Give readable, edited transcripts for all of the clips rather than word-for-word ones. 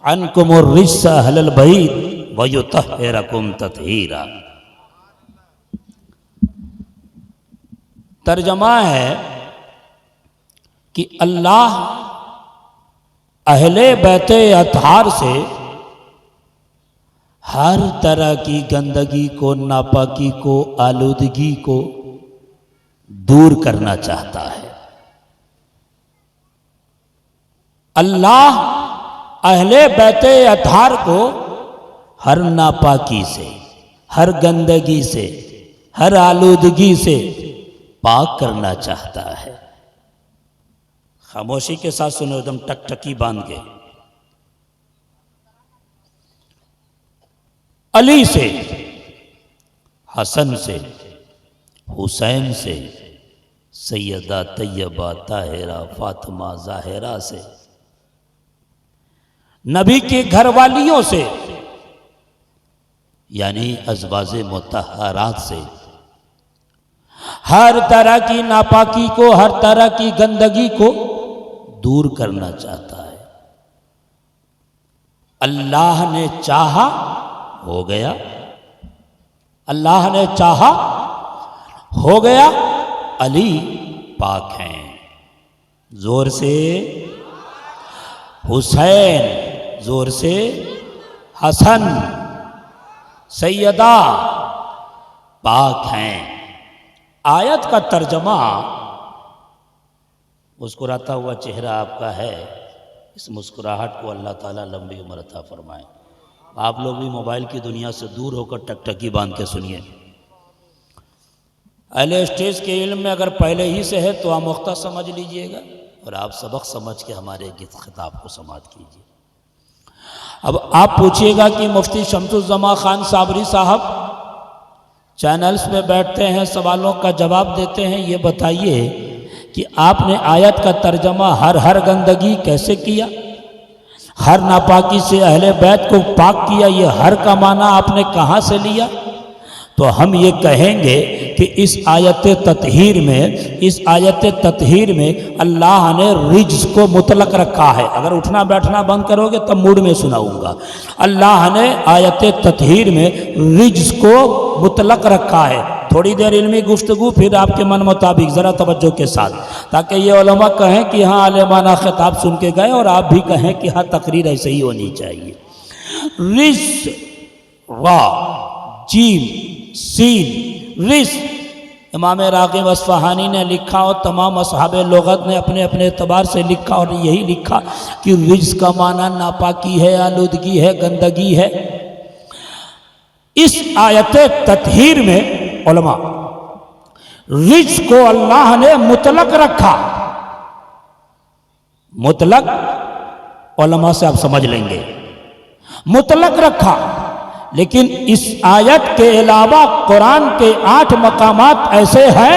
अनकुमुर रिज्स अहलल बैत व युतहिरकुम तत्हीरा। तर्जमा है कि अल्लाह अहले बैते अतहार से हर तरह की गंदगी को, नापाकी को, आलूदगी को दूर करना चाहता है। अल्लाह अहले बैते अतहार को हर नापाकी से, हर गंदगी से, हर आलूदगी से पाक करना चाहता है। खामोशी के साथ सुनो, एकदम टकटकी बांध के। अली से, हसन से, हुसैन से, सैयदा तैयबा ताहिरा फातिमा जाहिरा से, नबी के घरवालियों से यानी अज़वाजे मुतहरात से हर तरह की नापाकी को, हर तरह की गंदगी को दूर करना चाहता है। अल्लाह ने चाहा हो गया, अल्लाह ने चाहा हो गया। अली पाक हैं। जोर से हुसैन, जोर से हसन, सैयदा पाक हैं। आयत का तर्जमा मुस्कुराता हुआ चेहरा आपका है, इस मुस्कुराहट को अल्लाह ताला लंबी उम्र अता फरमाए। आप लोग भी मोबाइल की दुनिया से दूर होकर टकटकी बांध के सुनिए। अहले स्टेज के इल्म में अगर पहले ही से है तो आमुख्ता समझ लीजिएगा और आप सबक समझ के हमारे गीत खिताब को समाप्त कीजिए। अब आप पूछिएगा कि मुफ्ती शम्सुज़्ज़मा खान साबरी साहब चैनल्स में बैठते हैं, सवालों का जवाब देते हैं, ये बताइए कि आपने आयत का तर्जमा हर गंदगी कैसे किया, हर नापाकी से अहले बैत को पाक किया, ये हर का माना आपने कहाँ से लिया? तो हम ये कहेंगे कि इस आयत तत्हीर में अल्लाह ने रिज्स को मुतलक रखा है। अगर उठना बैठना बंद करोगे तब मूड में सुनाऊंगा। अल्लाह ने आयत तत्हीर में रिज्स को मुतलक रखा है। थोड़ी देर इल्मी गुफ्तगू, फिर आपके मन मुताबिक, ज़रा तवज्जो के साथ, ताकि ये उलमा कहें कि हाँ आलिमाना खिताब सुन के गए और आप भी कहें कि हाँ तकरीर ऐसे ही होनी चाहिए। रिज्स, रा, जीम, सीन, रिस। इमाम राग़िब अस्फ़हानी ने लिखा और तमाम असहाबे लुग़त ने अपने अपने एतबार से लिखा और यही लिखा कि रिज्स का माना नापाकी है, आलूदगी है, गंदगी है। इस आयत तत्हीर में उलमा रिज्स को अल्लाह ने मुतलक रखा। मुतलक उलमा से आप समझ लेंगे, मुतलक रखा। लेकिन इस आयत के अलावा कुरान के 8 मकामात ऐसे हैं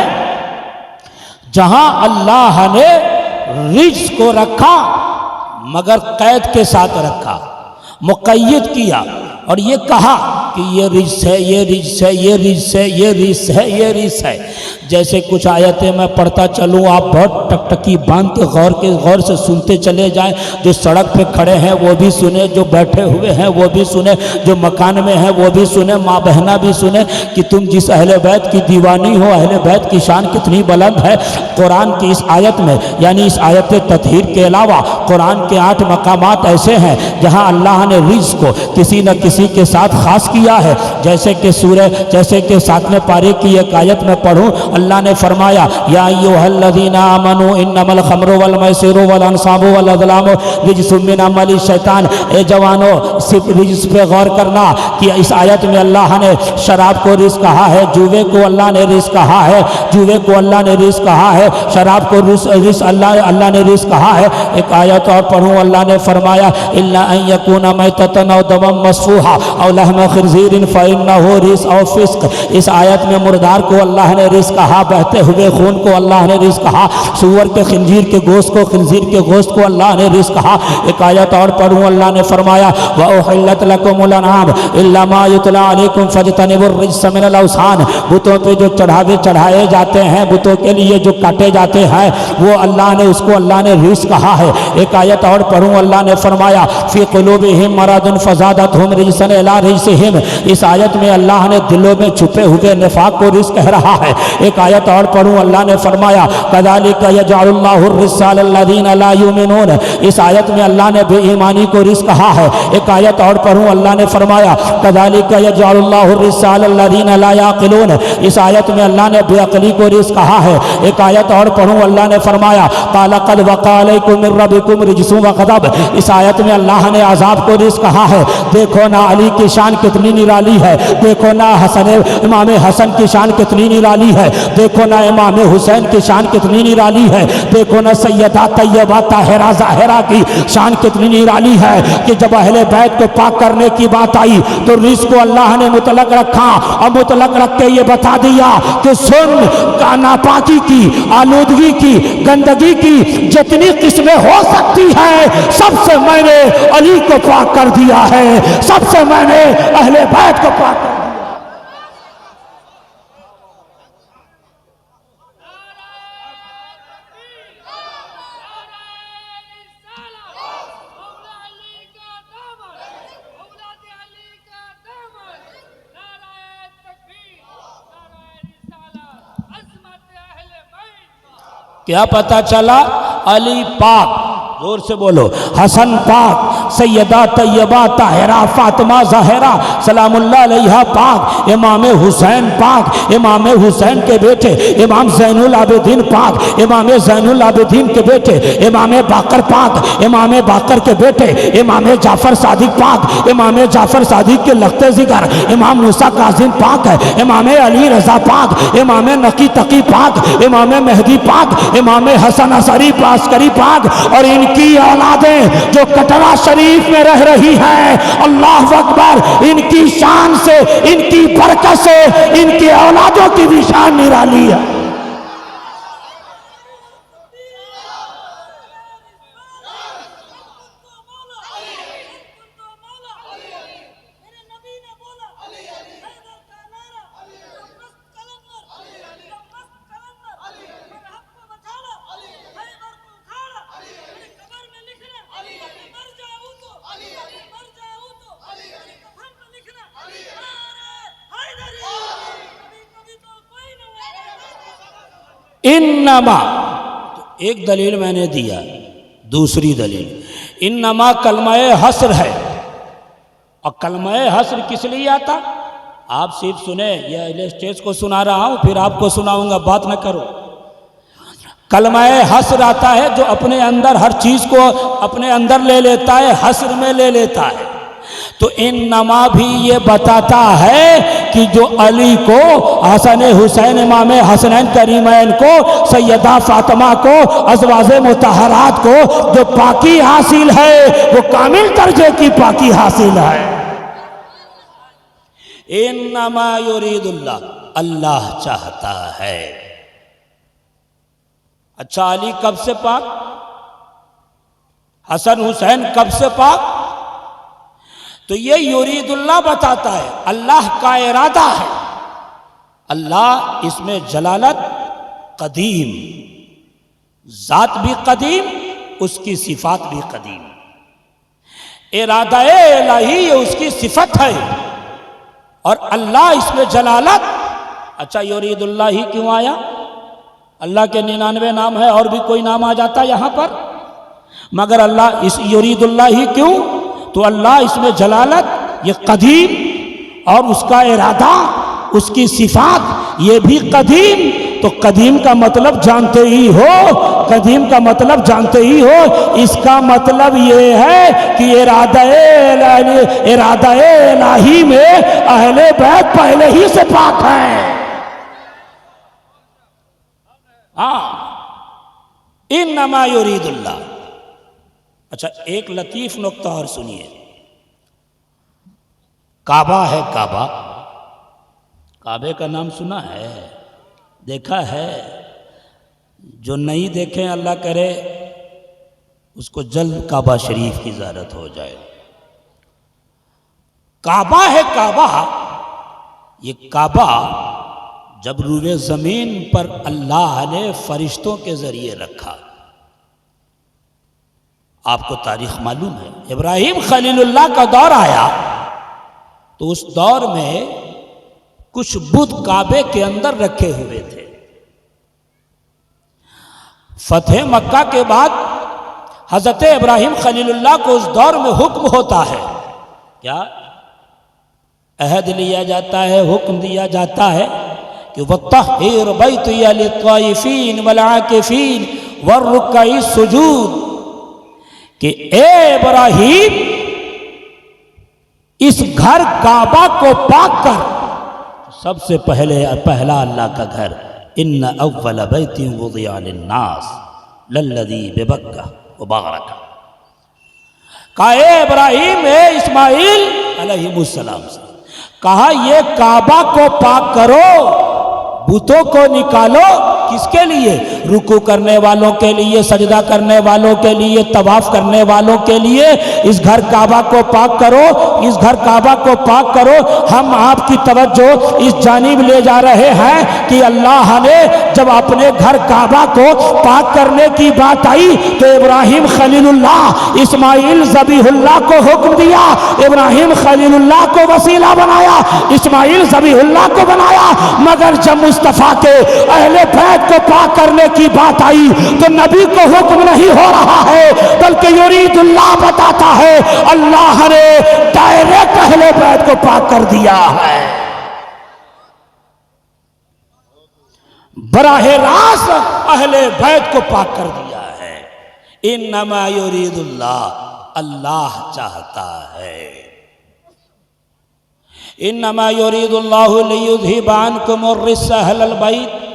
जहां अल्लाह ने रिज्स को रखा मगर कैद के साथ रखा, मुक़य्यद किया और ये कहा कि ये रिज्स है, ये रिज्स है, ये रिज्स है, ये रिज्स है, ये रिज्स है। जैसे कुछ आयतें मैं पढ़ता चलूँ, आप बहुत टकटकी बांध के गौर से सुनते चले जाएं। जो सड़क पे खड़े हैं वो भी सुने, जो बैठे हुए हैं वो भी सुने, जो मकान में हैं वो भी सुने, माँ बहना भी सुने कि तुम जिस अहले बैत की दीवानी हो, अहले बैत की शान कितनी बुलंद है। कुरान की इस आयत में, यानी इस आयत तत्हीर के अलावा कुरान के 8 मकामात ऐसे हैं जहाँ अल्लाह ने रिज्स को किसी न किसी के साथ खास किया है। जैसे कि 7वें पारे की एक आयत में पढ़ूँ, अल्लाह ने फरमाया या अय्युहल्लज़ीना आमनू इन्नमल खम्रु वल मैसिरु वल अंसाबु वल अज़लामु रिज्सुम मिन अमलि शैतान। ए जवानों, सिर्फ रिज्स पे गौर करना कि इस आयत में अल्लाह ने शराब को रिज्स कहा है, जुए को अल्लाह ने रिज्स कहा है, जुए को अल्लाह ने रिज्स कहा है, शराब को रिज्स अल्लाह ने रिज्स कहा है। एक आयत और पढ़ूँ, अल्लाह ने फरमाया इल्ला अन यकूना मैततन औ दमम मस्फूहा औ लहम खिंजीर फ़इन्नहु रिज़्क़ औ फ़िस्क। इस आयत में मुर्दार को अल्लाह ने रिज़्क़ कहा, बहते हुए खून को अल्लाह ने रिज़्क़ कहा, सूअर के खिंजीर के गोश्त को, खिंजीर के गोश्त को अल्लाह ने रिज़्क़ कहा। एक आयत और पढ़ूँ, अल्लाह ने फरमाया व उहिल्लत लकुमुल अनआम इल्ला मा युतला अलैकुम फज्तनिबुर रिज्स मिनल औसान। बुतों पे जो चढ़ावे चढ़ाए जाते हैं, बुतों के लिए जो काटे जाते हैं, वो अल्लाह ने, उसको अल्लाह ने रिज़्क़ कहा है। एक आयत और पढ़ूँ, अल्लाह ने फरमाया फ़ी क़ुलूबिहिम मरदुन फ़ज़ादतहुम रिजसन इला रिजसिहिम। इस आयत में अल्लाह ने दिलों में छुपे हुए निफाक को रिज़्क़ कह रहा है। एक आयत और पढ़ूँ, अल्लाह ने फरमाया कज़ालिका यजअलुल्लाहु रिज़्क़ अलल्लज़ीना ला युमिनून। इस आयत में अल्लाह ने बेईमानी को रिज़्क़ कहा है। एक आयत और पढ़ूँ, अल्लाह ने फरमाया कज़ालिका यजअलुल्लाहु रिज़्क़ अलल्लज़ीना ला याक़िलून। इस आयत में अल्लाह ने बेअक़ली को रिज़्क़ कहा है। एक आयत और पढ़ूँ, अल्लाह ने फरमाया क़ाल क़द वक़अ अलैकुम मिन रब्बिकुम रिज्सुन व ग़ज़ब। इस आयत में अल्लाह ने अज़ाब को रिज़्क़ कहा है। देखो ना अली की शान कितनी निराली है, देखो ना इमाम हसन की शान कितनी निराली है, देखो ना इमाम हुसैन की शान कितनी निराली है, देखो ना सैयदा तैयबा ताहिरा ज़ाहिरा की शान कितनी निराली है कि जब अहले बैत को पाक करने की बात आई तो रिज़्क़ को अल्लाह ने मुतलक रखा और मुतलक रख के ये बता दिया कि सुन, नापाकी की, आलूदगी की, गंदगी की जितनी किस्में हो सकती है सबसे मैंने अली को पाक कर दिया है, सबसे मैंने अहले बैत को पाक कर दिया। क्या पता चला? अली पाक, जोर से बोलो, हसन पाक, सैयदा तैयबा ताहिरा फातिमा ज़हरा सलामुल्लाह अलैहा पाक, इमाम हुसैन पाक, इमाम हुसैन के बेटे इमाम ज़ैनुल आबिदीन पाक, इमाम ज़ैनुल आबिदीन के बेटे इमाम बाकर पाक, इमाम बाकर के बेटे इमाम जाफ़र सादिक पाक, इमाम जाफ़र सादिक के लख्ते ज़िगर इमाम मूसा काज़िम पाक है, इमाम अली रज़ा पाक, इमाम नकी तकी पाक, इमाम मेहदी पाक, इमाम हसन असरी पास्करी पाक और इनकी औलादें जो कटरा शरीफ में रह रही हैं, अल्लाह अकबर, इनकी शान से, इनकी बरकत से इनकी औलादों की भी शान निराली है। इन्नमा, तो एक दलील मैंने दिया, दूसरी दलील इन्नमा कलमाए हस्र है। और कलमाए हस्र किस लिए आता? आप सिर्फ सुने, यह स्टेज को सुना रहा हूं, फिर आपको सुनाऊंगा, बात न करो। कलमाए हस्र आता है जो अपने अंदर हर चीज को अपने अंदर ले लेता है, हस्र में ले लेता है। तो इन्नमा भी ये बताता है कि जो अली को, हसन हुसैन इमाम हसनैन करीमैन को, सैयदा फातिमा को, अज़वाजे मुतहरात को जो पाकी हासिल है वो कामिल दर्जे की पाकी हासिल है। इन्नमा युरीदुल्लाह, अल्लाह चाहता है। अच्छा, अली कब से पाक? हसन हुसैन कब से पाक? तो ये युरीदुल्लाह बताता है, अल्लाह का इरादा है। अल्लाह इसमें जलालत कदीम, जात भी कदीम, उसकी सिफात भी कदीम, इरादा इलाही ये उसकी सिफत है और अल्लाह इसमें जलालत। अच्छा, युरीदुल्लाह ही क्यों आया? अल्लाह के 99 नाम है और भी कोई नाम आ जाता यहां पर, मगर अल्लाह इस युरीदुल्लाह ही क्यों? तो अल्लाह इसमें जलालत, ये कदीम और उसका इरादा, उसकी सिफात ये भी कदीम। तो कदीम का मतलब जानते ही हो, कदीम का मतलब जानते ही हो, इसका मतलब ये है कि इरादा इलाही में अहले बैत पहले ही से पाक है। हाँ, इन्नमा युरीदुल्लाह। अच्छा, एक लतीफ नुक्ता और सुनिए। काबा है काबा, काबे का नाम सुना है, देखा है? जो नहीं देखे अल्लाह करे उसको जल्द काबा शरीफ की ज़ियारत हो जाए। काबा है काबा, ये काबा जब रूए ज़मीन पर अल्लाह ने फरिश्तों के ज़रिए रखा। आपको तारीख मालूम है, इब्राहिम खलीलुल्लाह का दौर आया तो उस दौर में कुछ बुत काबे के अंदर रखे हुए थे। फतेह मक्का के बाद हजरत इब्राहिम खलीलुल्लाह को उस दौर में हुक्म होता है, क्या अहद लिया जाता है, हुक्म दिया जाता है कि वत्तहिर बैती लित्वाइफीन वल आकिफीन वर्रुक्काई सुजूद, कि ए इब्राहिम इस घर काबा को पाक कर। सबसे पहला अल्लाह का घर, इन्न अव्वल बैती वुदिअ लिन्नास लल्लज़ी बिबक्का मुबारका। कहा ए इब्राहिम, ए इस्माइल अलैहिमुस्सलाम से कहा ये काबा को पाक करो, बुतों को निकालो। किसके लिए? रुकू करने वालों के लिए, सजदा करने वालों के लिए, तवाफ करने वालों के लिए। इस घर काबा को पाक करो, इस घर काबा को पाक करो। हम आपकी तवज्जो इस जानिब ले जा रहे हैं कि अल्लाह ने जब अपने घर काबा को पाक करने की बात आई तो इब्राहिम खलीलुल्लाह इस्माइल ज़बीहुल्लाह को हुक्म दिया, इब्राहिम खलीलुल्लाह को वसीला बनाया, इस्माइल ज़बीहुल्लाह को बनाया। मगर जब मुस्तफ़ा के अहले बैत को पाक करने की बात आई तो नबी को हुक्म नहीं हो रहा है, बल्कि युरीदुल्लाह बताता है अल्लाह ने डायरेक्ट अहले बैत को पाक कर दिया है, बराहे रास्त अहले बैत को पाक कर दिया है। इन्नमा युरीदुल्लाह, अल्लाह चाहता है। इन्नमा युरीदुल्लाहु लियुज़हिबा अन्कुमुर रिज्सा अहलल बैत।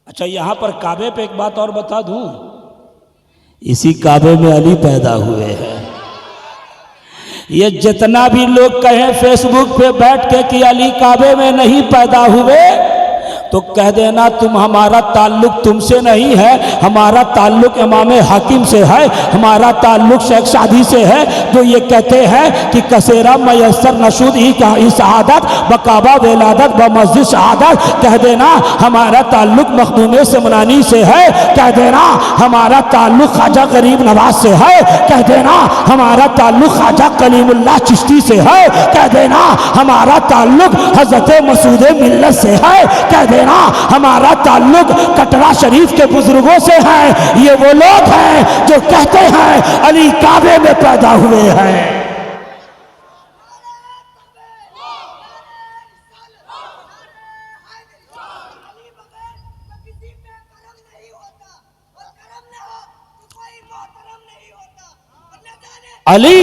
अच्छा, यहां पर काबे पे एक बात और बता दूं, इसी काबे में अली पैदा हुए हैं। ये जितना भी लोग कहें फेसबुक पे बैठ के कि अली काबे में नहीं पैदा हुए, तो कह देना तुम, हमारा ताल्लुक तुमसे नहीं है, हमारा ताल्लुक इमाम हाकिम से है, हमारा ताल्लुक शेख शादी से है, जो ये कहते हैं कि कसेरा मयसर नशूद ही का शहादत बकाबा वेलादत ब मस्जिद शहादत। कह देना हमारा ताल्लुक मखदूम समनानी से है, कह देना हमारा ताल्लुक ख्वाजा गरीब नवाज से है, कह देना हमारा ताल्लुक ख्वाजा कलीमुल्लाह चिश्ती से है, कह देना हमारा ताल्लुक हजरत मसूद मिल्लत से है, कह देना हमारा ताल्लुक कटरा शरीफ के बुजुर्गों से है। ये वो लोग हैं जो कहते हैं अली काबे में पैदा हुए हैं। अली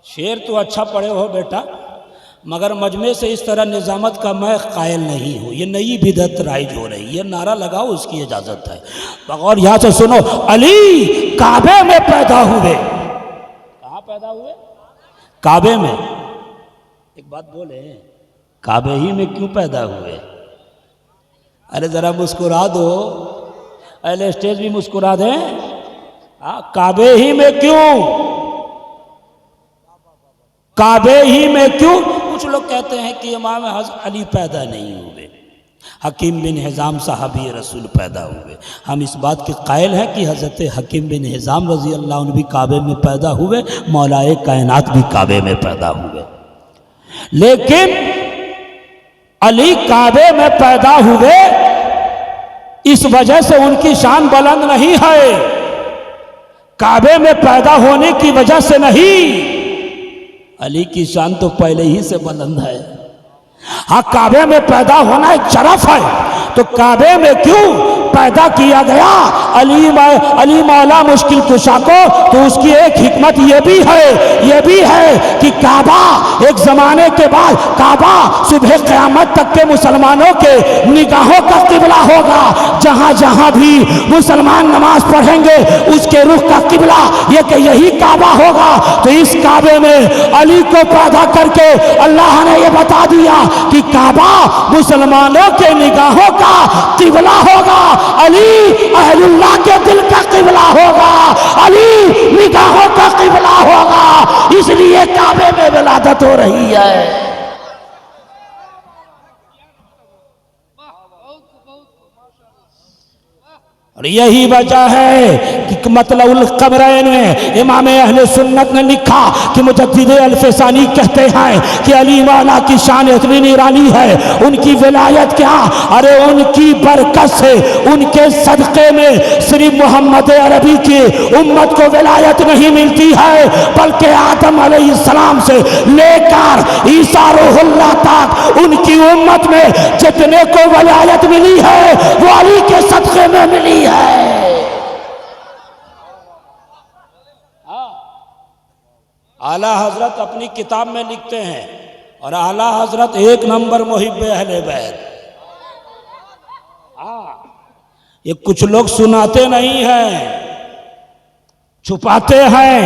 शेर तो अच्छा पढ़े हो बेटा, मगर मजमे से इस तरह निजामत का मैं कायल नहीं हूँ। ये नई बिदअत राइज हो रही है, नारा लगाओ, उसकी इजाज़त है। और यहाँ से सुनो, अली काबे में पैदा हुए। कहाँ पैदा हुए? काबे में। एक बात बोले, काबे ही में क्यों पैदा हुए? अरे ज़रा मुस्कुरा दो, अरे स्टेज भी मुस्कुरा दें। काबे ही में क्यों? काबे ही में क्यों? कुछ लोग कहते हैं कि इमाम अली पैदा नहीं हुए, हकीम बिन हिजाम साहबी रसूल पैदा हुए। हम इस बात के कायल हैं कि हज़रत हकीम बिन हिजाम रज़ी अल्लाह अन्हु भी काबे में पैदा हुए, मौलाए कायनात भी काबे में पैदा हुए। लेकिन अली काबे में पैदा हुए इस वजह से उनकी शान बुलंद नहीं है, काबे में पैदा होने की वजह से नहीं। अली की शान तो पहले ही से बुलंद है। हाँ, काबे में पैदा होना एक शरफ है, तो काबे में क्यों? पैदा किया गया अली मौला मुश्किल कुशा को, तो उसकी एक हिकमत ये भी है कि काबा एक जमाने के बाद काबा सुबह क़यामत तक के मुसलमानों के निगाहों का किबला होगा। जहां जहां भी मुसलमान नमाज पढ़ेंगे उसके रुख का किबला यही काबा होगा। तो इस काबे में अली को पैदा करके अल्लाह ने यह बता दिया कि काबा मुसलमानों के निगाहों का किबला होगा, अली अहलुल्लाह के दिल का किबला होगा, अली निगाहों का किबला होगा। इसलिए काबे में विलादत हो रही है। और यही वजह है कि मतलउल कमरैन में इमाम अहले सुन्नत ने लिखा कि मुजद्दिद अल्फसानी कहते हैं कि अली मौला की शान इतनी निरानी है, उनकी विलायत क्या, अरे उनकी बरकत से, उनके सदक़े में सिर्फ मोहम्मद अरबी की उम्मत को विलायत नहीं मिलती है, बल्कि आदम अलैहिस्सलाम से लेकर ईसा रूहुल्लाह तक उनकी उम्मत में जितने को विलायत मिली है वो अली के सदक़े में मिली है। आला हजरत अपनी किताब में लिखते हैं, और आला हजरत एक नंबर मुहिब्बे अहले बैत। ये कुछ लोग सुनाते नहीं हैं, छुपाते हैं।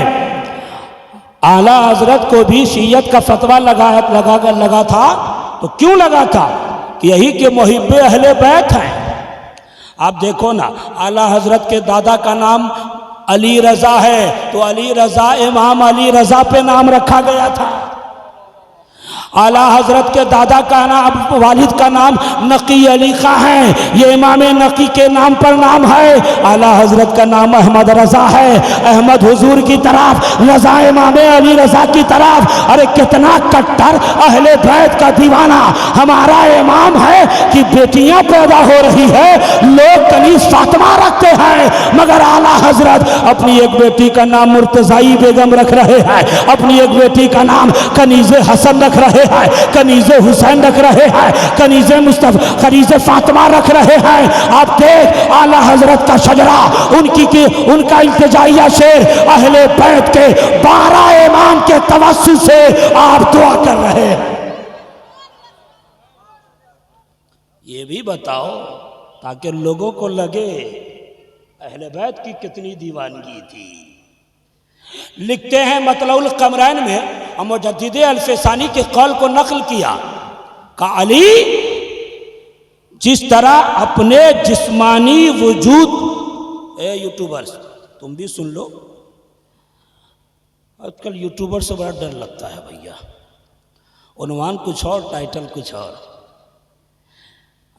आला हजरत को भी शियत का फतवा लगा था, तो क्यों लगा था कि यही के मुहिब्बे अहले बैत हैं। आप देखो ना, आला हजरत के दादा का नाम अली रजा है, तो अली रजा इमाम अली रजा पे नाम रखा गया था। आला हजरत के दादा का नाम, वालिद का नाम नकी अली खां है, ये इमाम नकी के नाम पर नाम है। आला हजरत का नाम अहमद रजा है, अहमद हुजूर की तरफ, रजा इमाम अली रजा की तरफ। अरे कितना कट्टर अहले बैत का दीवाना हमारा इमाम है कि बेटियां पैदा हो रही है, लोग कनीज फातिमा रखते हैं, मगर आला हजरत अपनी एक बेटी का नाम मुर्तजाई बेगम रख रहे हैं, अपनी एक बेटी का नाम कनीज हसन रख रहे हैं, कनीजे हुसैन रख रहे हैं, कनीजे मुस्तफा, कनीजे फातिमा रख रहे हैं। आप देख आला हजरत का शजरा, उनका इल्तिजाइया शेर अहले बैत के 12 इमाम के तवस्सुल से आप दुआ कर रहे हैं। ये भी बताओ ताकि लोगों को लगे अहले बैत की कितनी दीवानगी थी। लिखते हैं मतलउल कमरैन में मुजद्दिद अल्फसानी के कौल को नकल किया का अली जिस तरह अपने जिस्मानी वजूद, यूट्यूबर्स तुम भी सुन लो, आजकल यूट्यूबर से बड़ा डर लगता है भैया, उन्वान कुछ और टाइटल कुछ और।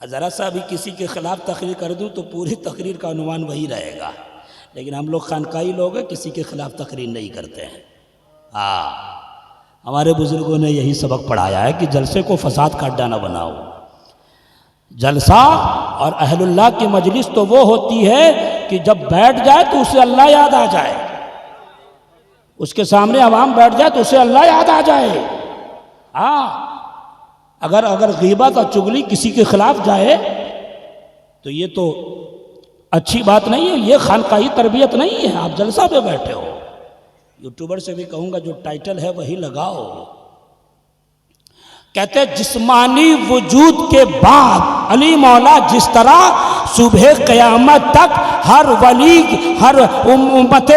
ज़रा सा भी किसी के खिलाफ तकरीर कर दूं तो पूरी तकरीर का उन्वान वही रहेगा, लेकिन हम लोग खानकाई लोग हैं, किसी के खिलाफ तकरीर नहीं करते हैं। हमारे बुजुर्गों ने यही सबक पढ़ाया है कि जलसे को फसाद का अड्डा न बनाओ। जलसा और अहलुल्लाह की मजलिस तो वो होती है कि जब बैठ जाए तो उसे अल्लाह याद आ जाए, उसके सामने अवाम बैठ जाए तो उसे अल्लाह याद आ जाए। अगर गीबत और चुगली किसी के खिलाफ जाए तो ये तो अच्छी बात नहीं है, ये खानकाही तरबियत नहीं है। आप जलसा पे बैठे हो, यूट्यूबर से भी कहूंगा जो टाइटल है वही लगाओ। कहते जिस्मानी वजूद के बाद अली मौला जिस तरह सुबह क़यामत तक हर वली, हर उम्मत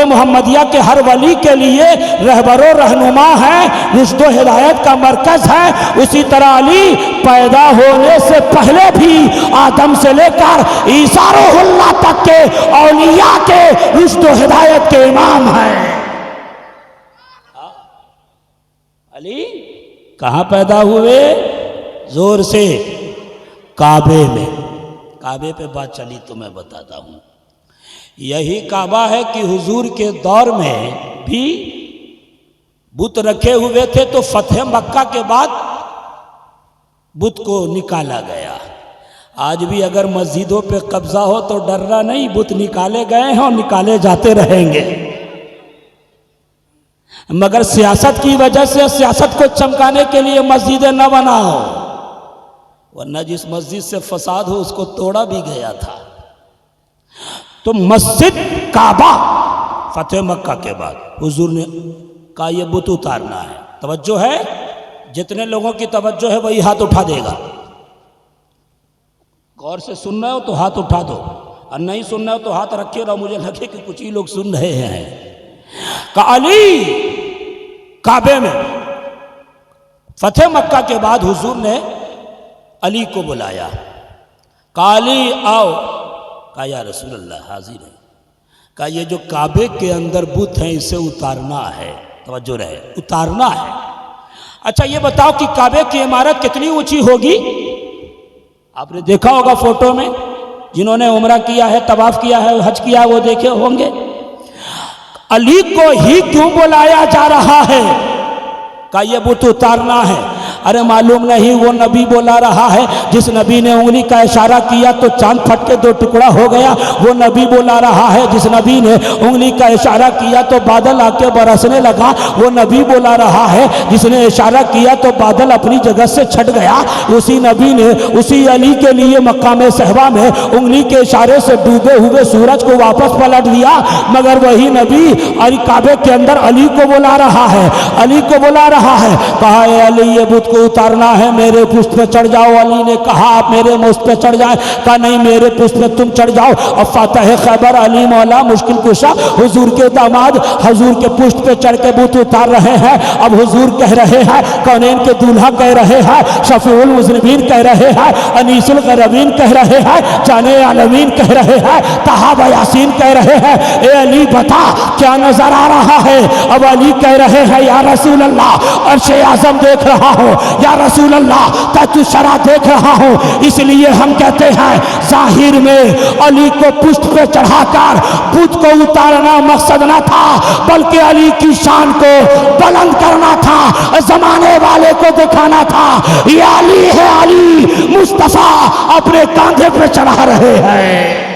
मुहम्मदिया के हर वली के लिए रहबरो रहनुमा है, रुश्द व हिदायत का मरकज है, उसी तरह अली पैदा होने से पहले भी आदम से लेकर ईसा रूहुल्लाह तक के औलिया के रुश्द व हिदायत के इमाम हैं। अली कहाँ पैदा हुए? जोर से काबे में। काबे पे बात चली तो मैं बताता हूँ। यही काबा है कि हुजूर के दौर में भी बुत रखे हुए थे, तो फतेह मक्का के बाद बुत को निकाला गया। आज भी अगर मस्जिदों पे कब्जा हो तो डरना नहीं, बुत निकाले गए हैं और निकाले जाते रहेंगे। मगर सियासत की वजह से सियासत को चमकाने के लिए मस्जिदें न बनाओ। वरना जिस मस्जिद से फसाद हो उसको तोड़ा भी गया था। तो मस्जिद काबा फतेह मक्का के बाद हुजूर ने कहा ये बुत उतारना है। तवज्जो है, जितने लोगों की तवज्जो है वही हाथ उठा देगा। गौर से सुन रहे हो तो हाथ उठा दो, और नहीं सुन रहे हो तो हाथ रखे रहो। मुझे लगे कि कुछ ही लोग सुन रहे हैं। का अली काबे में फतेह मक्का के बाद हुजूर ने अली को बुलाया। कहा अली आओ। कहा या रसूल अल्लाह हाजिर है। कहा ये जो काबे के अंदर बुत है इसे उतारना है। तवज्जो रहे, उतारना है। अच्छा ये बताओ कि काबे की इमारत कितनी ऊंची होगी? आपने देखा होगा फोटो में, जिन्होंने उम्रा किया है, तवाफ किया है, हज किया है, वो देखे होंगे। अली को ही क्यों बुलाया जा रहा है? का ये बुत उतारना है। अरे मालूम नहीं वो नबी बुला रहा है जिस नबी ने उंगली का इशारा किया तो चांद फट के दो टुकड़ा हो गया। वो नबी बुला रहा है जिस नबी ने उंगली का इशारा किया तो बादल आके बरसने लगा। वो नबी बुला रहा है जिसने इशारा किया तो बादल अपनी जगह से छट गया। उसी नबी ने उसी अली के लिए मकाम सहबा में उंगली के इशारे से डूबे हुए सूरज को वापस पलट दिया। मगर वही नबी अली काबे के अंदर अली को बुला रहा है, अली को बुला रहा है। कहा अली ये बुत को उतारना है, मेरे पुष्ट पे चढ़ जाओ। अली ने कहा आप मेरे मुश्त पे चढ़ जाए। कहा नहीं, मेरे पुष्ट पे तुम चढ़ जाओ। अब फातह खैबर अली मौला मुश्किल कुशा हुजूर के दामाद हुजूर के पुष्ट पे चढ़ के बुत उतार रहे हैं। अब हुजूर कह रहे हैं, कौनैन के दूल्हा कह रहे हैं, शफीउल मुज़निबीन कह रहे हैं, अनीसुल गरबीन कह रहे हैं, जाने आलमीन कह रहे हैं, तहाबा यासीन कह रहे हैं। ए अली बता क्या नजर आ रहा है? अब अली कह रहे हैं या रसूल अल्लाह अर्शे आज़म देख रहा हो, या रसूल अल्लाह तू शरा देख रहा हो। इसलिए हम कहते हैं जाहिर में अली को पुष्ट पे चढ़ाकर बुत को उतारना मकसद न था, बल्कि अली की शान को बुलंद करना था, जमाने वाले को दिखाना था ये अली है, अली मुस्तफा अपने कांधे पे चढ़ा रहे हैं।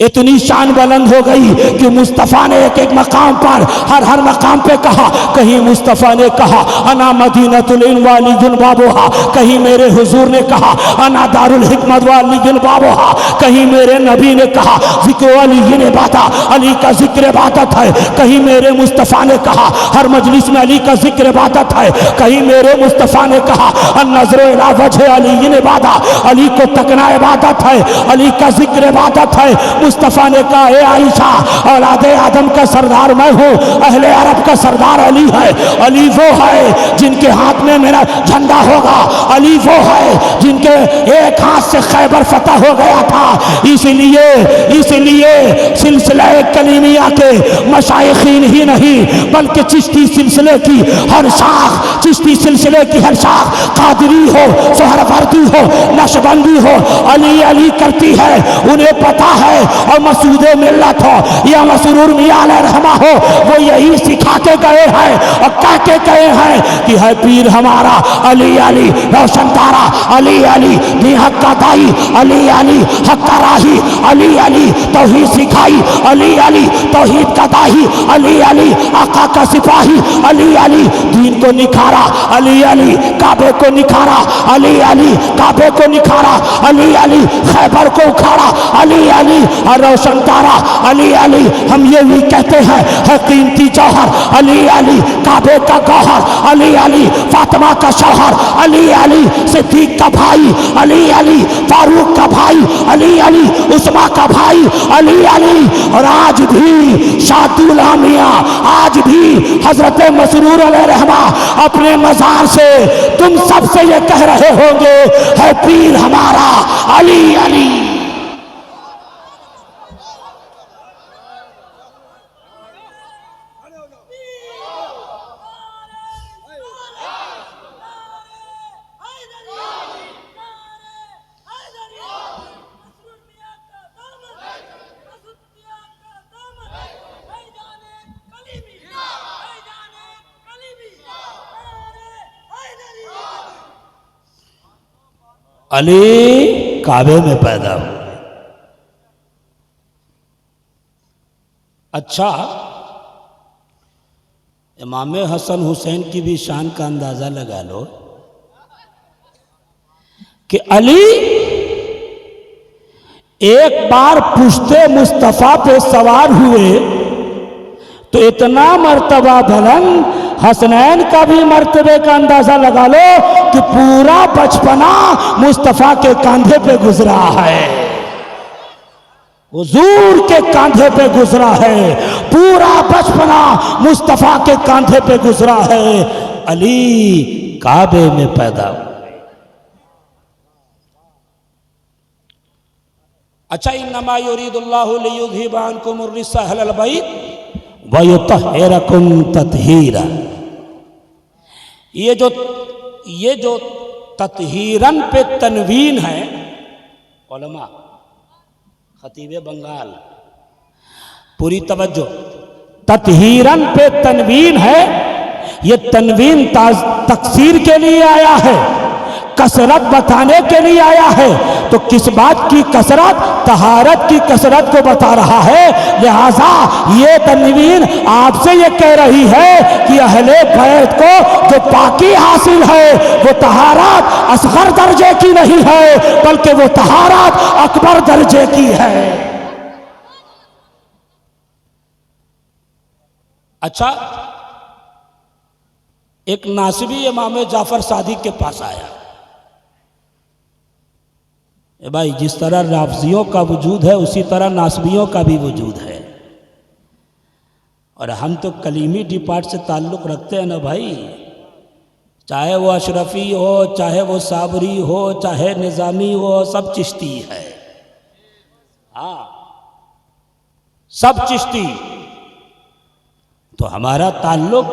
इतनी शान बुलंद हो गई कि मुस्तफ़ा ने एक एक मकाम पर हर मकाम पे कहा। कहीं मुस्तफ़ा ने कहा अना मदीनतुल इल्म वालिजुल बाबुहा, कहीं मेरे हुजूर ने कहा अना दारुल हिकमत वालिजुल बाबुहा, कहीं मेरे नबी ने कहा जिक्र अली इबादत, अली का जिक्र इबादत है। कहीं मेरे मुस्तफ़ा ने कहा हर मजलिस में अली का जिक्र इबादत है। कहीं मेरे मुस्तफ़ा ने कहा नज़र इला वजह अली इबादत, अली को तकना इबादत है, अली का जिक्र इबादत है। मुस्तफ़ा ने कहा ए आयशा औलादे आदम का सरदार मैं हूँ, अहले अरब का सरदार अली है। अली वो है जिनके हाथ में मेरा झंडा होगा, अली वो है जिनके एक हाथ से खैबर फतह हो गया था। इसलिए सिलसिला कलीमिया के मशाइखीन ही नहीं बल्कि चिश्ती सिलसिले की हर शाख, चिश्ती सिलसिले की हर शाख, कादरी हो, सोहरवर्दी हो, नक्शबंदी हो, अली अली करती है। उन्हें पता है और मसूद मिल्लत हो या मसरूर मियां अलैहि रहमा हो, वो यही सिखा के गए हैं और कह के गए हैं कि है पीर हमारा अली अली रोशन तारा, अली अली दी हक का दाई, अली अली हक का राही, अली अली तौहीद सिखाई, अली अली तौहीद का दाही, अली अली आका का सिपाही, अली अली दीन को निखारा, अली अली काबे को निखारा, अली अली काबे को निखारा, अली अली खैबर को उखाड़ा, अली अली रोशन तारा, अली अली हम ये भी कहते हैं है कीमती जौहर, अली अली काबे का गौहर, अली अली फातिमा का शौहर, अली अली सिद्दीक का भाई, अली अली फारूक का भाई, अली अली उस्मा का भाई, अली अली। और आज भी शादुल आमिया, आज भी हजरत मसरूर अलैहि रहमा अपने मजार से तुम सबसे ये कह रहे होंगे है पीर हमारा अली अली। अली काबे में पैदा हुए। अच्छा, इमाम हसन हुसैन की भी शान का अंदाजा लगा लो। कि अली एक बार पुश्ते मुस्तफा पे सवार हुए तो इतना मर्तबा बुलंद, हसनैन का भी मर्तबे का अंदाजा लगा लो कि पूरा बचपना मुस्तफा के कांधे पे गुजरा है, हुजूर के कांधे पे गुजरा है, पूरा बचपना मुस्तफा के कांधे पे गुजरा है। अली काबे में पैदा हुआ। अच्छा, इन्नमा युरीदुल्लाहु लियुज़हिबा अन्कुमुर रिज्सा अहलल बैत व युतहिरकुम तत्हीरा। ये जो तत्हीरन पे तनवीन है, उलमा खतीबे बंगाल पूरी तवज्जो, तत्हीरन पे तनवीन है, ये तनवीन तकसीर के लिए आया है, कसरत बताने के लिए आया है। तो किस बात की कसरत? तहारत की कसरत को बता रहा है। लिहाजा ये तनवीन आपसे ये कह रही है कि अहले बैत को जो पाकी हासिल है वो तहारत असगर दर्जे की नहीं है, बल्कि वो तहारत अकबर दर्जे की है। अच्छा, एक नासिबी इमाम जाफर सादिक के पास आया। भाई, जिस तरह राफजियों का वजूद है उसी तरह नासबियों का भी वजूद है, और हम तो कलीमी डिपार्ट से ताल्लुक़ रखते हैं ना भाई। चाहे वो अशरफी हो, चाहे वो साबरी हो, चाहे निज़ामी हो, सब चिश्ती है। हाँ, सब चिश्ती। तो हमारा ताल्लुक़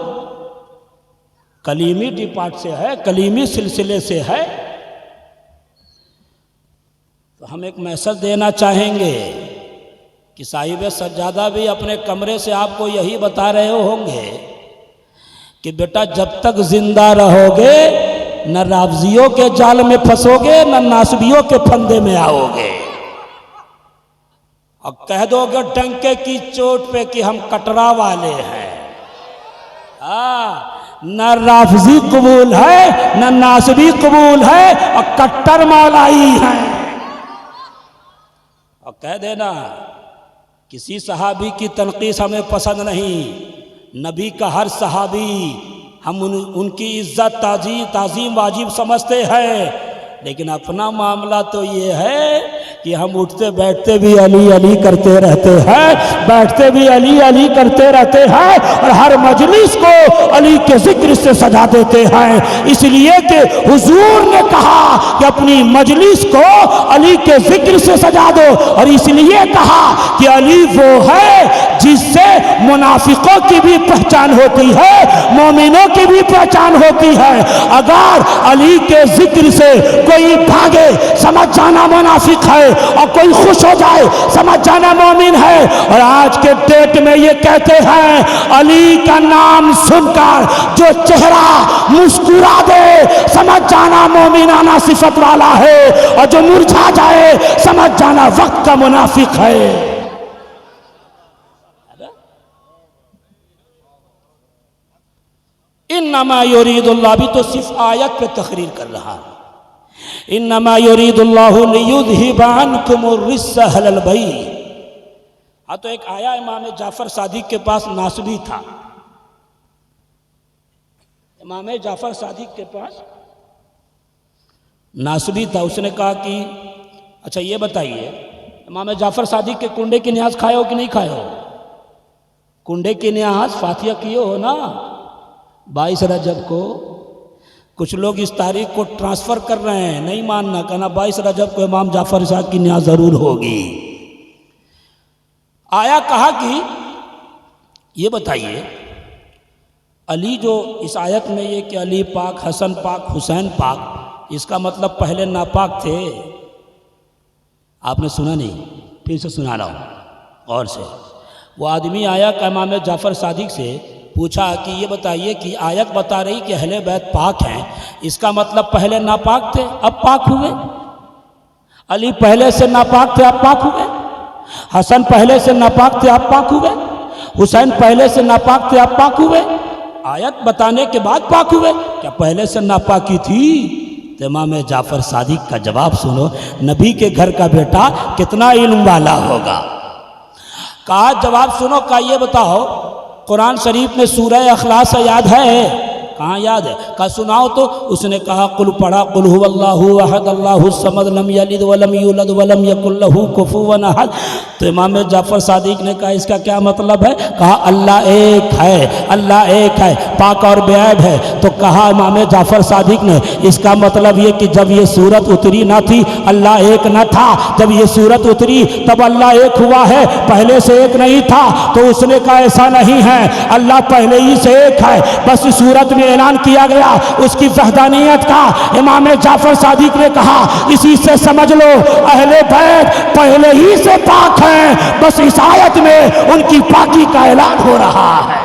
कलीमी डिपार्ट से है, कलीमी सिलसिले से है। तो हम एक मैसेज देना चाहेंगे कि साहिब सज्जादा भी अपने कमरे से आपको यही बता रहे होंगे कि बेटा, जब तक जिंदा रहोगे न राफजियों के जाल में फंसोगे, न नासबियों के फंदे में आओगे। और कह दोगे डंके की चोट पे कि हम कटरा वाले हैं। न राफजी कबूल है, न नासबी कबूल है, और कट्टर मौलाई है। और कह देना किसी सहाबी की तनकीस हमें पसंद नहीं, नबी का हर सहाबी हम उनकी इज्जत ताजीम वाजिब समझते हैं, लेकिन अपना मामला तो ये है कि हम उठते बैठते भी अली अली करते रहते हैं, बैठते भी अली अली करते रहते हैं, और हर मजलिस को अली के जिक्र से सजा देते हैं। इसलिए कि हुजूर ने कहा कि अपनी मजलिस को अली के जिक्र से सजा दो, और इसलिए कहा कि अली वो है जिससे मुनाफिकों की भी पहचान होती है, मोमिनों की भी पहचान होती है। अगर अली के जिक्र से कोई भागे, समझ जाना मुनाफिक है, और कोई खुश हो जाए, समझ जाना मोमिन है। और आज के डेट में ये कहते हैं, अली का नाम सुनकर जो चेहरा मुस्कुरा दे, समझ जाना मोमिनाना सिफत वाला है, और जो मुरझा जाए, समझ जाना वक्त का मुनाफिक है। इन्नमा युरीदुल्लाह भी तो सिर्फ आयत पे तकरीर कर रहा है। इन्नमा युरीदुल्लाहु लियुज़हिबा अन्कुमुर रिज्सा अहलल बैत। हाँ, तो एक आया इमाम जाफर सादिक के पास नासबी था। इमाम जाफर सादिक के पास नासबी था। उसने कहा कि अच्छा ये बताइए, इमाम जाफर सादिक के कुंडे की न्याज खाए हो कि नहीं खाए हो? कुंडे की न्याज फातिहा किए हो ना 22 रजब को। कुछ लोग इस तारीख को ट्रांसफ़र कर रहे हैं, नहीं मानना, कहना 22 रजब को इमाम जाफर साहब की न्याज ज़रूर होगी। आया कहा कि ये बताइए, अली जो इस आयत में ये कि अली पाक, हसन पाक, हुसैन पाक, इसका मतलब पहले नापाक थे? आपने सुना नहीं, फिर से सुना रहा हूँ और से। वो आदमी आया कि इमाम जाफर सादिक से पूछा कि ये बताइए कि आयत बता रही कि अहले बैत पाक हैं, इसका मतलब पहले नापाक थे अब पाक हुए? अली पहले से नापाक थे अब पाक हुए? हसन पहले से नापाक थे अब पाक हुए? हुसैन पहले से नापाक थे अब पाक हुए? आयत बताने के बाद पाक हुए? क्या पहले से नापाकी थी तो इमाम जाफ़र सादिक का जवाब सुनो, नबी के घर का बेटा कितना इल्म वाला होगा। कहा जवाब सुनो, का ये बताओ कुरान शरीफ में सूरह अखलास याद है? कहाँ याद है? कहा सुनाओ तो। उसने कहा कुल पढ़ा, कुल हुवल्लाहु अहद अल्लाहु समद लम यलिद वलम यूलद वलम यकुल लहू कुफुवन अहद। तो इमाम जाफ़र सादिक ने कहा इसका क्या मतलब है? कहा अल्लाह एक है, अल्लाह एक है, पाक और बेऐब है। तो कहा इमाम जाफ़र सादिक ने इसका मतलब ये कि जब ये सूरत उतरी ना थी अल्लाह एक न था, जब ये सूरत उतरी तब अल्लाह एक हुआ है, पहले से एक नहीं था। तो उसने कहा ऐसा नहीं है, अल्लाह पहले ही से एक है, बस इस सूरत में ऐलान किया गया उसकी वहदानियत का। इमाम जाफ़र सादिक ने कहा इसी से समझ लो अहले बैत पहले ही से पाक हैं, बस इस आयत में उनकी पाकी का ऐलान हो रहा है।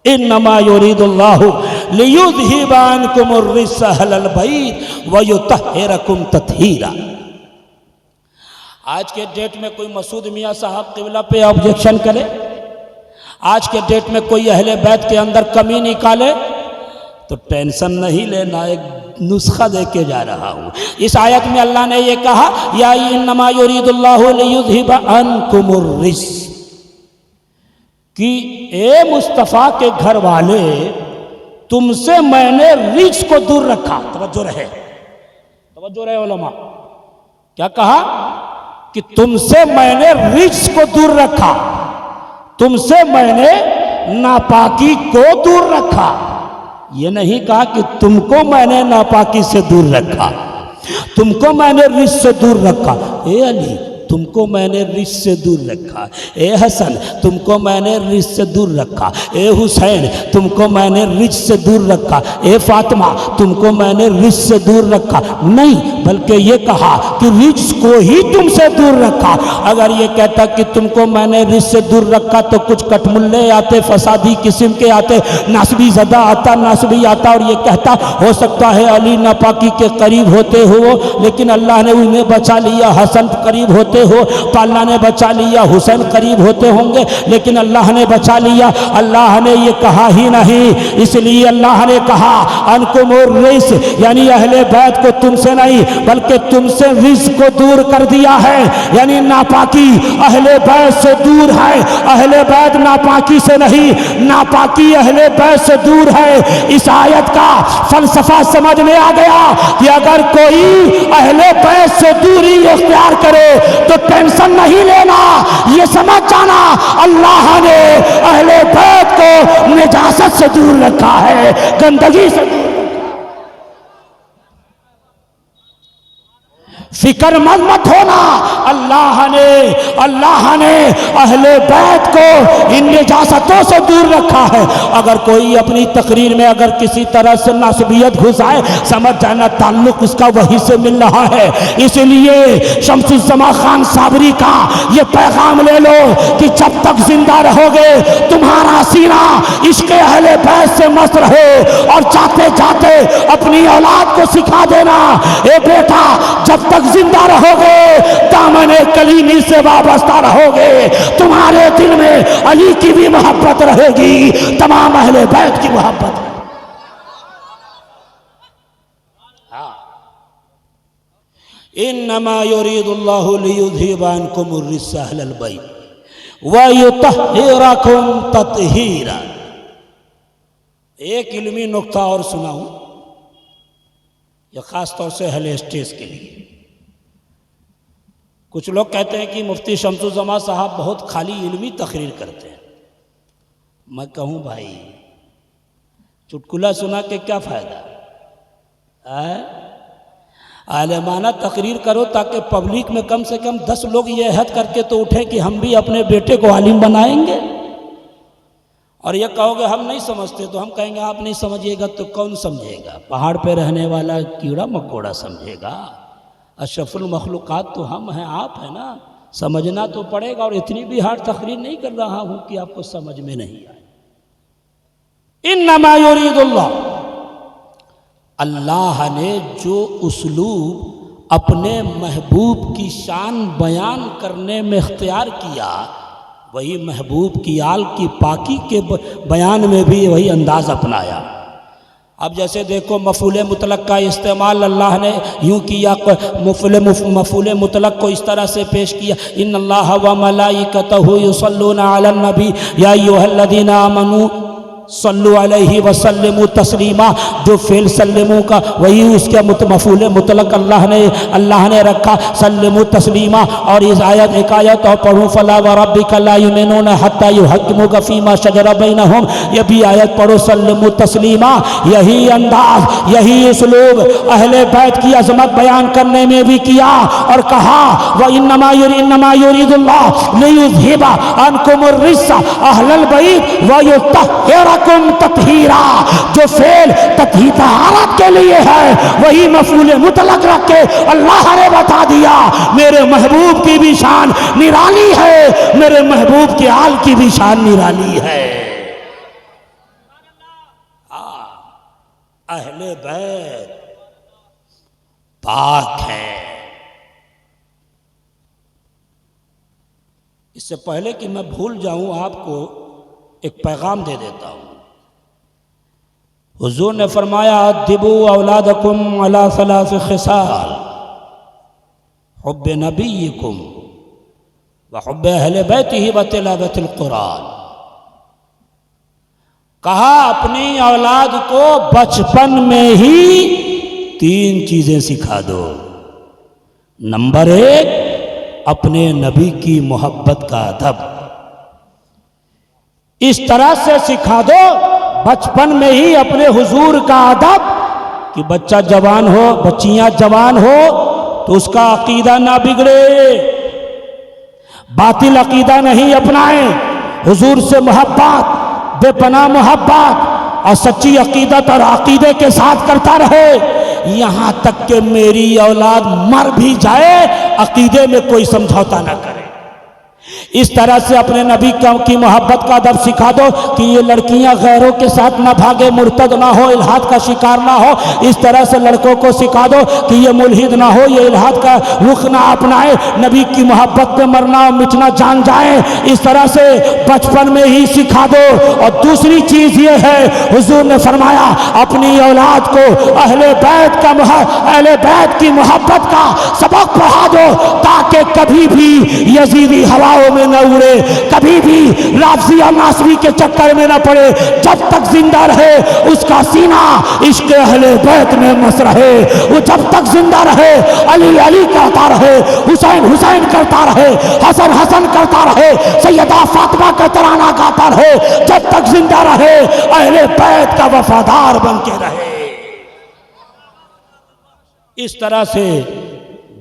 इन्नमा युरीदुल्लाहु लियुज़हिबा अन्कुमुर रिज्सा अहलल बैत व युतहिरकुम तत्हीरा। आज के डेट में कोई मसूद मियाँ साहब क़िबला पे ऑब्जेक्शन करे, आज के डेट में कोई अहले बैत के अंदर कमी निकाले तो टेंशन नहीं लेना, एक नुस्खा दे के जा रहा हूँ। इस आयत में अल्लाह ने ये कहा या इन्नमा युरीदुल्लाहु लियुज़हिबा अन्कुमुर रिज्स, कि ए मुस्तफ़ा के घर वाले तुमसे मैंने रिज्स को दूर रखा। तवज्जो रहे उलमा, क्या कहा? कि तुमसे मैंने रिज्स को दूर रखा, तुमसे मैंने नापाकी को दूर रखा। ये नहीं कहा कि तुमको मैंने नापाकी से दूर रखा, तुमको मैंने रिज्स से दूर रखा। ए अली तुमको मैंने रिज्स से दूर रखा, ए हसन तुमको मैंने रिज्स से दूर रखा, ए हुसैन तुमको मैंने रिज्स से दूर रखा, ए फातिमा तुमको मैंने रिज्स से दूर रखा। नहीं, बल्कि ये कहा कि रिज्स को ही तुमसे दूर रखा। अगर ये कहता कि तुमको मैंने रिज्स से दूर रखा तो कुछ कटमुल्ले आते, फसादी किस्म के आते, नासबी ज़दा आता, नासबी आता और ये कहता हो सकता है अली नापाकी के करीब होते हो लेकिन अल्लाह ने उन्हें बचा लिया, हसन करीब होते हो तो अल्लाह ने बचा लिया, हुसैन करीब होते होंगे लेकिन अल्लाह ने बचा लिया। अल्लाह ने ये कहा ही नहीं, इसलिए अल्लाह ने कहा अनकुमुर रिज्स, यानी अहले बैत को तुमसे नहीं बल्कि तुमसे रिज्स को दूर कर दिया है। यानी नापाकी अहले बैत से दूर है, अहले बैत नापाकी से नहीं, नापाकी अहले बैत से दूर है। इस आयत का फलसफा समझ में आ गया कि अगर कोई अहले बैत से दूरी इख्तियार करे तो टेंशन नहीं लेना, ये समझ जाना अल्लाह ने अहले बैत को निजासत से दूर रखा है, गंदगी से दूर। फिक्र मत होना, अल्लाह ने अहले बैत को इन निजासतों से दूर रखा है। अगर कोई अपनी तकरीर में अगर किसी तरह से नासबियत घुसाए, समझ जाना ताल्लुक इसका वही से मिल रहा है। इसलिए शम्सुज़्ज़मा खान साबरी का ये पैगाम ले लो कि जब तक जिंदा रहोगे तुम्हारा सीना इश्क़े अहले बैत से मस्त रहे, और जाते जाते अपनी औलाद को सिखा देना, ए बेटा जब तक जिंदा रहोगे दामने कलीमी से वाबस्ता रहोगे, तुम्हारे दिल में अली की भी मोहब्बत रहेगी, तमाम अहले बैत की मोहब्बत। इन्नमा युरीदुल्लाहु लियुज़हिबा अन्कुमुर रिज्सा अहलल बैत व युतहिरकुम तत्हीरा। एक इल्मी नुक्ता और सुनाऊं, यह खास तौर से अहले स्टेज के लिए। कुछ लोग कहते हैं कि मुफ्ती शम्सुज़्ज़मा साहब बहुत खाली इल्मी तकरीर करते हैं। मैं कहूँ भाई चुटकुला सुना के क्या फ़ायदा, आलमाना तकरीर करो ताकि पब्लिक में कम से कम 10 लोग ये अहद करके तो उठे कि हम भी अपने बेटे को आलिम बनाएंगे। और ये कहोगे हम नहीं समझते, तो हम कहेंगे आप नहीं समझिएगा तो कौन समझेगा? पहाड़ पे रहने वाला कीड़ा मकोड़ा समझेगा। अशरफुल मखलूक़ात तो हम हैं, आप हैं ना, समझना तो पड़ेगा। और इतनी भी हार्ड तकरीर नहीं कर रहा हूँ कि आपको समझ में नहीं आए। इन्नमा युरीदुल्लाह, अल्लाह ने जो उसलूब अपने महबूब की शान बयान करने में इख्तियार किया, वही महबूब की आल की पाकी के बयान में भी वही अंदाज़ अपनाया। अब जैसे देखो मफूल मुतलक का इस्तेमाल अल्लाह ने यूँ किया, मफूल मुतलक को इस तरह से पेश किया, इन्नल्लाह व मलाइकतहु युसल्लूना अलन नबी या अय्युहल्लज़ीना आमनू सल्लु अलैहि वसल्लिमु तस्लीमा। जो फेल सल्लिमु का वही उसके मफूल मुतलक अल्लाह ने रखा, सल्लिमु तस्लीमा। और इस आयत एक आयत और पढ़ूँ, फला व रब्बिका ला युमिनूना हत्ता युहक्किमुका फीमा शजरा बैनहुम, ये भी आयत पढ़ो, सल्लिमु तस्लीमा। यही अंदाज, यही उसलूब अहले बैत की अजमत बयान करने में भी किया और कहा, व इन्नमा युरीदुल्लाह लियुज़हिबा अन्कुमुर रिज्सा अहलल बैत व युतहिरा तत्हीरा। जो फेल तत्हीरात के लिए है वही मफूल मुतलक रख के अल्लाह ने बता दिया, मेरे महबूब की भी शान निराली है, मेरे महबूब के आल की भी शान निराली है। अहले बैत पाक है। इससे पहले कि मैं भूल जाऊं, आपको एक पैगाम दे देता हूं। हुजूर ने फरमाया, अद्दिबू औलादकुम अला सलास खिसाल, हुब्बे नबीयिकुम व हुब्बे अहले बैतिही व तिलावतिल कुरान। कहा अपनी औलाद को बचपन में ही 3 चीजें सिखा दो। नंबर 1, अपने नबी की मोहब्बत का अदब। इस तरह से सिखा दो बचपन में ही अपने हुजूर का अदब कि बच्चा जवान हो, बच्चियां जवान हो तो उसका अकीदा ना बिगड़े, बातिल अकीदा नहीं अपनाए, हुजूर से मोहब्बत, बेपनाह मोहब्बत और सच्ची अकीदत और अकीदे के साथ करता रहे, यहां तक कि मेरी औलाद मर भी जाए अकीदे में कोई समझौता ना करे। इस तरह से अपने नबी की मोहब्बत का अदब सिखा दो कि ये लड़कियां गैरों के साथ ना भागे, मुर्तद ना हो, इल्हाद का शिकार ना हो। इस तरह से लड़कों को सिखा दो कि ये मुल्हिद ना हो, ये इल्हाद का रुख ना अपनाए, नबी की मोहब्बत पे मरना और मिटना जान जाए। इस तरह से बचपन में ही सिखा दो। और दूसरी चीज ये है, हुजूर ने फरमाया अपनी औलाद को अहले बैत की मोहब्बत का सबक पढ़ा दो, ताकि कभी भी यजीदी हवाओं में न उड़े, कभी भी लाफजी और नासरी के चक्कर में न पड़े। जब तक जिंदा रहे उसका सीना इश्क अहले बैत में मस रहे, वो जब तक जिंदा रहे अली अली करता रहे, हुसैन हुसैन करता रहे, हसन हसन करता रहे, सैयदा फातिमा का तराना गाता रहे, जब तक जिंदा रहे अहले बैत का वफादार बन के रहे। इस तरह से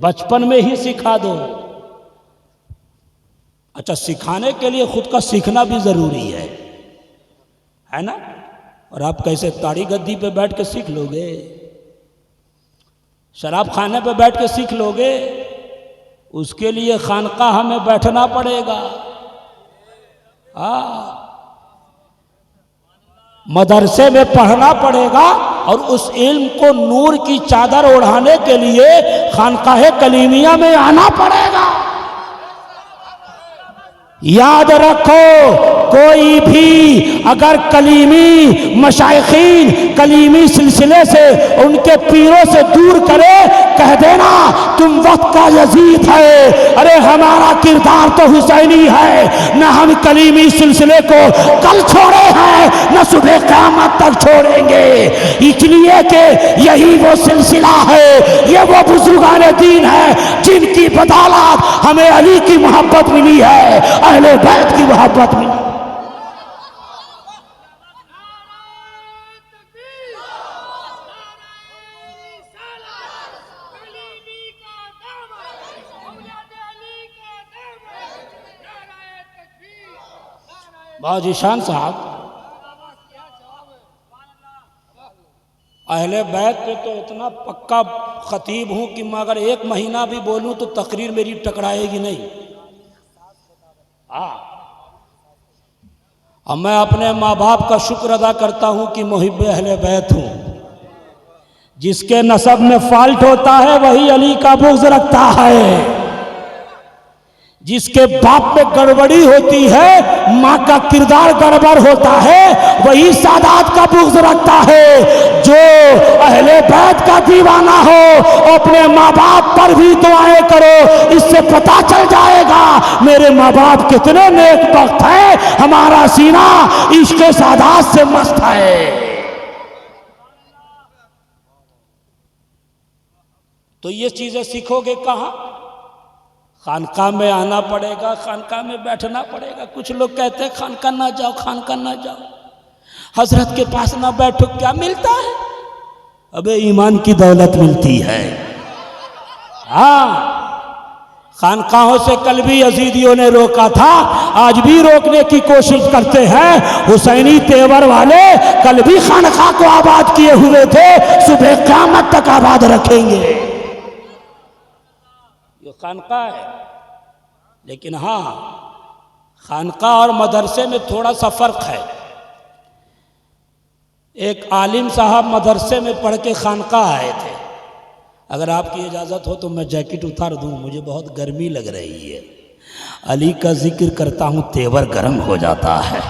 बचपन में ही सिखा दो। अच्छा, सिखाने के लिए खुद का सीखना भी जरूरी है ना। और आप कैसे ताड़ी गद्दी पे बैठ के सीख लोगे, शराब खाने पे बैठ के सीख लोगे? उसके लिए खानकाह में बैठना पड़ेगा, मदरसे में पढ़ना पड़ेगा, और उस इल्म को नूर की चादर ओढ़ाने के लिए खानकाह कलीमिया में आना पड़ेगा। याद रखो, कोई भी अगर कलीमी मशाइखीन कलीमी सिलसिले से उनके पीरों से दूर करे, कह देना तुम वक्त का यजीद है, अरे हमारा किरदार तो हुसैनी है, न हम कलीमी सिलसिले को कल छोड़े हैं न सुबह क़यामत तक छोड़ेंगे। इसलिए कि यही वो सिलसिला है, ये वो बुजुर्गान दीन है जिनकी बदौलत हमें अली की मोहब्बत मिली है, अहले बैत की मोहब्बत मिली। बाजी शान साहब, अहले बैत पे तो इतना पक्का खतीब हूं कि मैं अगर 1 महीना भी बोलूं तो तकरीर मेरी टकराएगी नहीं। अब मैं अपने माँ बाप का शुक्र अदा करता हूं कि मुहिब्बे अहले बैत हूं। जिसके नसब में फॉल्ट होता है वही अली का बुग़्ज़ रखता है, जिसके बाप में गड़बड़ी होती है, माँ का किरदार गड़बड़ होता है, वही सादात का बुग़्ज़ रखता है। जो अहले बैत का दीवाना हो, अपने माँ बाप पर भी दुआएं करो, इससे पता चल जाएगा मेरे माँ बाप कितने नेकबख्त हैं, हमारा सीना इश्क़ सादात से मस्त है। तो ये चीजें सीखोगे कहाँ? खानका में आना पड़ेगा, खानका में बैठना पड़ेगा। कुछ लोग कहते हैं खानका ना जाओ, खानका ना जाओ, हजरत के पास ना बैठो, क्या मिलता है? अबे ईमान की दौलत मिलती है। हाँ, खानकाहों से कल भी यजीदियों ने रोका था, आज भी रोकने की कोशिश करते हैं। हुसैनी तेवर वाले कल भी खानका को आबाद किए हुए थे, सुबह क़यामत तक आबाद रखेंगे। ये खानका है। लेकिन हाँ, खानका और मदरसे में थोड़ा सा फर्क है। एक आलिम साहब मदरसे में पढ़ के खानका आए थे। अगर आपकी इजाज़त हो तो मैं जैकेट उतार दूं, मुझे बहुत गर्मी लग रही है। अली का जिक्र करता हूं, तेवर गर्म हो जाता है।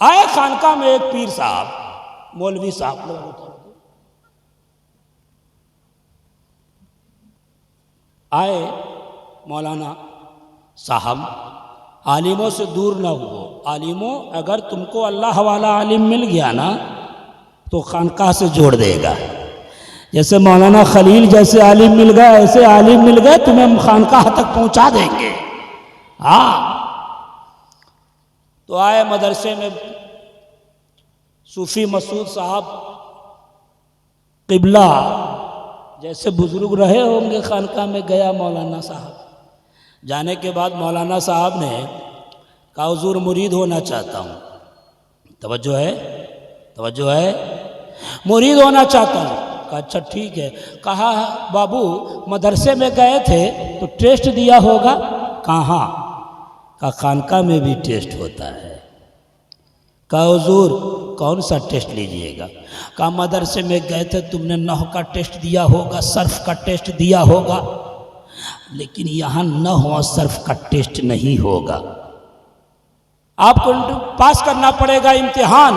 आए खानका में एक पीर साहब, मौलवी साहब, आए। मौलाना साहब, आलिमों से दूर ना हो। आलिमों, अगर तुमको अल्लाह वाला आलिम मिल गया ना तो खानका से जोड़ देगा। जैसे मौलाना खलील जैसे आलिम मिल गए, ऐसे आलिम मिल गए तुम्हें हम खानकाह तक पहुंचा देंगे। हाँ, तो आए मदरसे में सूफी मसूद साहब किबला जैसे बुजुर्ग रहे होंगे, खानका में गया मौलाना साहब। जाने के बाद मौलाना साहब ने कहा, हुजूर मुरीद होना चाहता हूँ। तवज्जो है, तवज्जो है, मुरीद होना चाहता हूँ। कहा अच्छा ठीक है। कहा बाबू मदरसे में गए थे तो टेस्ट दिया होगा? कहाँ? कहा खानका में भी टेस्ट होता है। कहा हुजूर कौन सा टेस्ट लीजिएगा? कहा मदरसे में गए थे, तुमने नहव का टेस्ट दिया होगा, सर्फ का टेस्ट दिया होगा, लेकिन यहाँ नहव और सर्फ का टेस्ट नहीं होगा, आपको पास करना पड़ेगा इम्तिहान।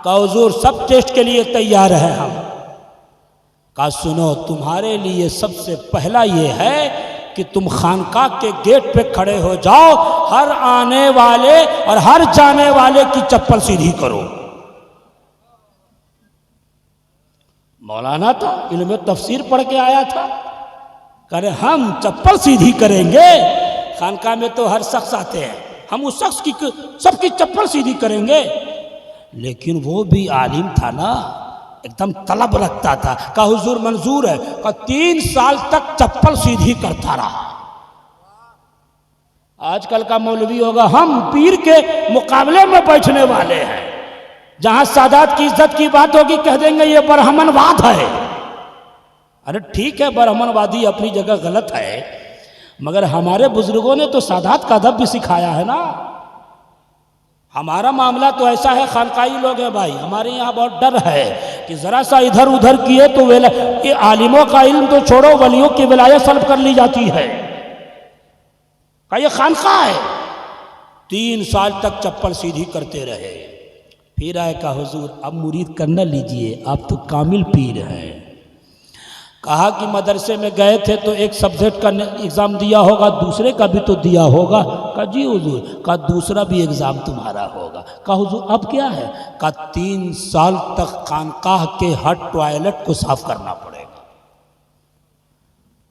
कहा हुजूर सब टेस्ट के लिए तैयार है हम। कहा सुनो, तुम्हारे लिए सबसे पहला ये है कि तुम खानका के गेट पे खड़े हो जाओ, हर आने वाले और हर जाने वाले की चप्पल सीधी करो। मौलाना तो इल्म तफसीर पढ़ के आया था, कह रहे हम चप्पल सीधी करेंगे। खानका में तो हर शख्स आते हैं, हम उस शख्स की सबकी चप्पल सीधी करेंगे। लेकिन वो भी आलिम था ना, एकदम तलब रखता था। कहा हुजूर मंजूर है। कहा 3 साल तक चप्पल सीधी करता रहा। आजकल का मौलवी होगा, हम पीर के मुकाबले में बैठने वाले हैं। जहां सादात की इज्जत की बात होगी कह देंगे ये ब्राह्मणवाद है। अरे ठीक है, ब्राह्मणवादी अपनी जगह गलत है, मगर हमारे बुजुर्गों ने तो सादात का अदब भी सिखाया है ना। हमारा मामला तो ऐसा है, खानकाई लोग हैं भाई, हमारे यहाँ बहुत डर है कि ज़रा सा इधर उधर किए तो ये आलिमों का इल्म तो छोड़ो, वलियों की विलायत सल्ब कर ली जाती है। का ये खानका है। 3 साल तक चप्पल सीधी करते रहे। फिर आए कहा हुजूर अब मुरीद करना लीजिए, आप तो कामिल पीर हैं। कहा कि मदरसे में गए थे तो एक सब्जेक्ट का एग्ज़ाम दिया होगा, दूसरे का भी तो दिया होगा। कहा जी हुजूर। कहा दूसरा भी एग्ज़ाम तुम्हारा होगा। कहा हुजूर अब क्या है? कहा 3 साल तक खानकाह के हर टॉयलेट को साफ करना पड़ेगा,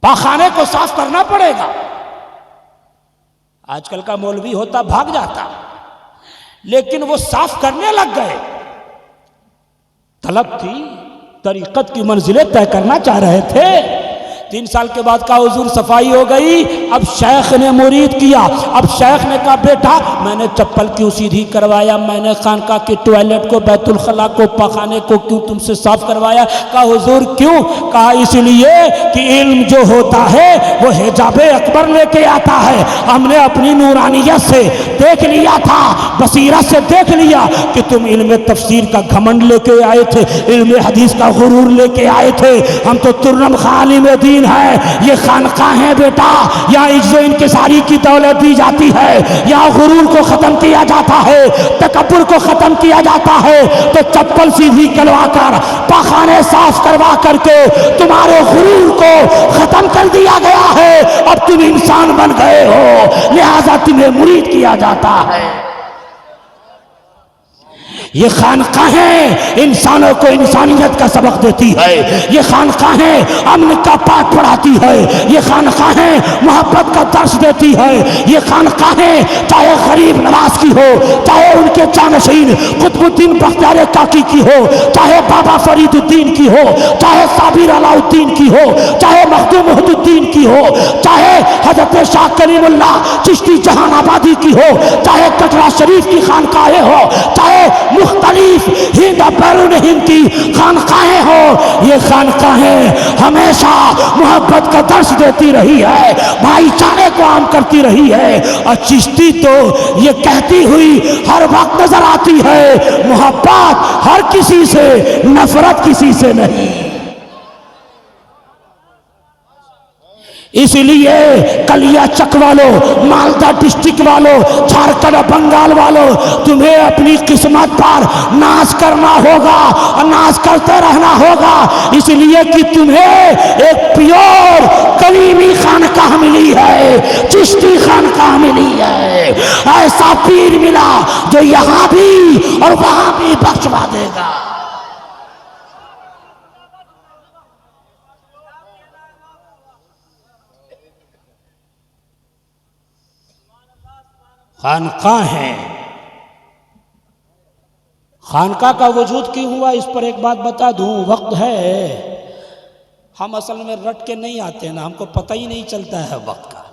पाखाने को साफ करना पड़ेगा। आजकल का मौलवी होता भाग जाता, लेकिन वो साफ करने लग गए। तलब थी, तरीक़त की मंजिलें तय करना चाह रहे थे। 3 साल के बाद का हुजूर सफाई हो गई। अब शेख ने मुरीद किया। अब शेख ने कहा बेटा मैंने चप्पल क्यों सीधी करवाया, मैंने खानका के टॉयलेट को, बैतुल खला को, पखाने को क्यों तुमसे साफ करवाया? कहा हुजूर क्यों? कहा इसलिए कि इल्म जो होता है वो हिजाबे अकबर लेके आता है। हमने अपनी नूरानियत से देख लिया था, बसीरत से देख लिया कि तुम इल्म तफसीर का घमंड लेके आए थे, इल्म हदीस का गुरूर लेके आए थे। हम तो तुर्रम खाली में दी ज़मीन है, ये खानकाहें बेटा, यहाँ इज्जो इनकिसारी की दौलत दी जाती है, यहाँ गुरूर को ख़त्म किया जाता है, तकब्बुर को ख़त्म किया जाता है। तो चप्पल सीधी करवा कर, पाखाने साफ करवा करके तुम्हारे गुरूर को ख़त्म कर दिया गया है। अब तुम इंसान बन गए हो, लिहाजा तुम्हें मुरीद किया जाता है। ये खानकाहें इंसानों को इंसानियत का सबक देती है, ये खानकाहें अमन का पाठ पढ़ाती है, ये खानकाहें मोहब्बत का दर्श देती है, ये खानकाहें चाहे गरीब नवाज की हो, चाहे उनके जानशीन कुतुबुद्दीन बख्तियार काकी की हो, चाहे बाबा फरीदुद्दीन की हो, चाहे साबिर अलाउद्दीन की हो, चाहे मखदूम मुहिद्दीन की हो, चाहे हजरत शाह कलीमुल्लाह चिश्ती जहानाबादी की हो, चाहे कटरा शरीफ की खानकाहें हो, चाहे मुख्तलिफ हिंद बैरून हिंद की खानकाहें हो, ये खानकाहें हमेशा मोहब्बत का दर्श देती रही है, भाईचारे को आम करती रही है। और चिश्ती तो ये कहती हुई हर वक्त नजर आती है, मोहब्बत हर किसी से, नफरत किसी से नहीं। इसलिए कलिया चक वालों, मालदा डिस्ट्रिक्ट वालों, झारखंड बंगाल वालों, तुम्हें अपनी किस्मत पर नाज करना होगा और नाज करते रहना होगा, इसलिए कि तुम्हें एक प्योर कलीमी खानकाह मिली है, चिश्ती खानकाह मिली है। ऐसा पीर मिला जो यहां भी और वहां भी बख्शवा देगा। खानकाह है, खानका का वजूद क्यों हुआ, इस पर एक बात बता दूं। वक्त है, हम असल में रट के नहीं आते ना, हमको पता ही नहीं चलता है वक्त का।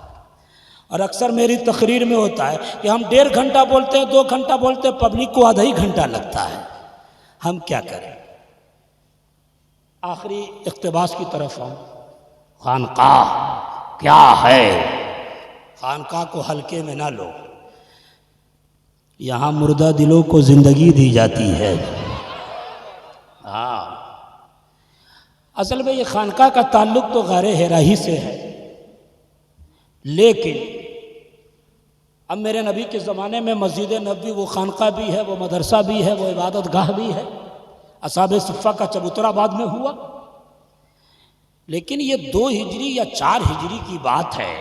और अक्सर मेरी तकरीर में होता है कि हम 1.5 घंटा बोलते हैं, 2 घंटा बोलते हैं, पब्लिक को आधा ही घंटा लगता है। हम क्या करें। आखिरी इक़्तिबास की तरफ आऊं। खानकाह क्या है, खानकाह को हल्के में ना लो, यहाँ मुर्दा दिलों को जिंदगी दी जाती है। हाँ, असल में ये खानकाह का ताल्लुक तो गारे हिरा ही से है, लेकिन अब मेरे नबी के ज़माने में मस्जिद नबवी वो खानकाह भी है, वो मदरसा भी है, वो इबादत गाह भी है। असहाबे सुफ़्फ़ा का चबूतरा बाद में हुआ, लेकिन ये 2 हिजरी या 4 हिजरी की बात है।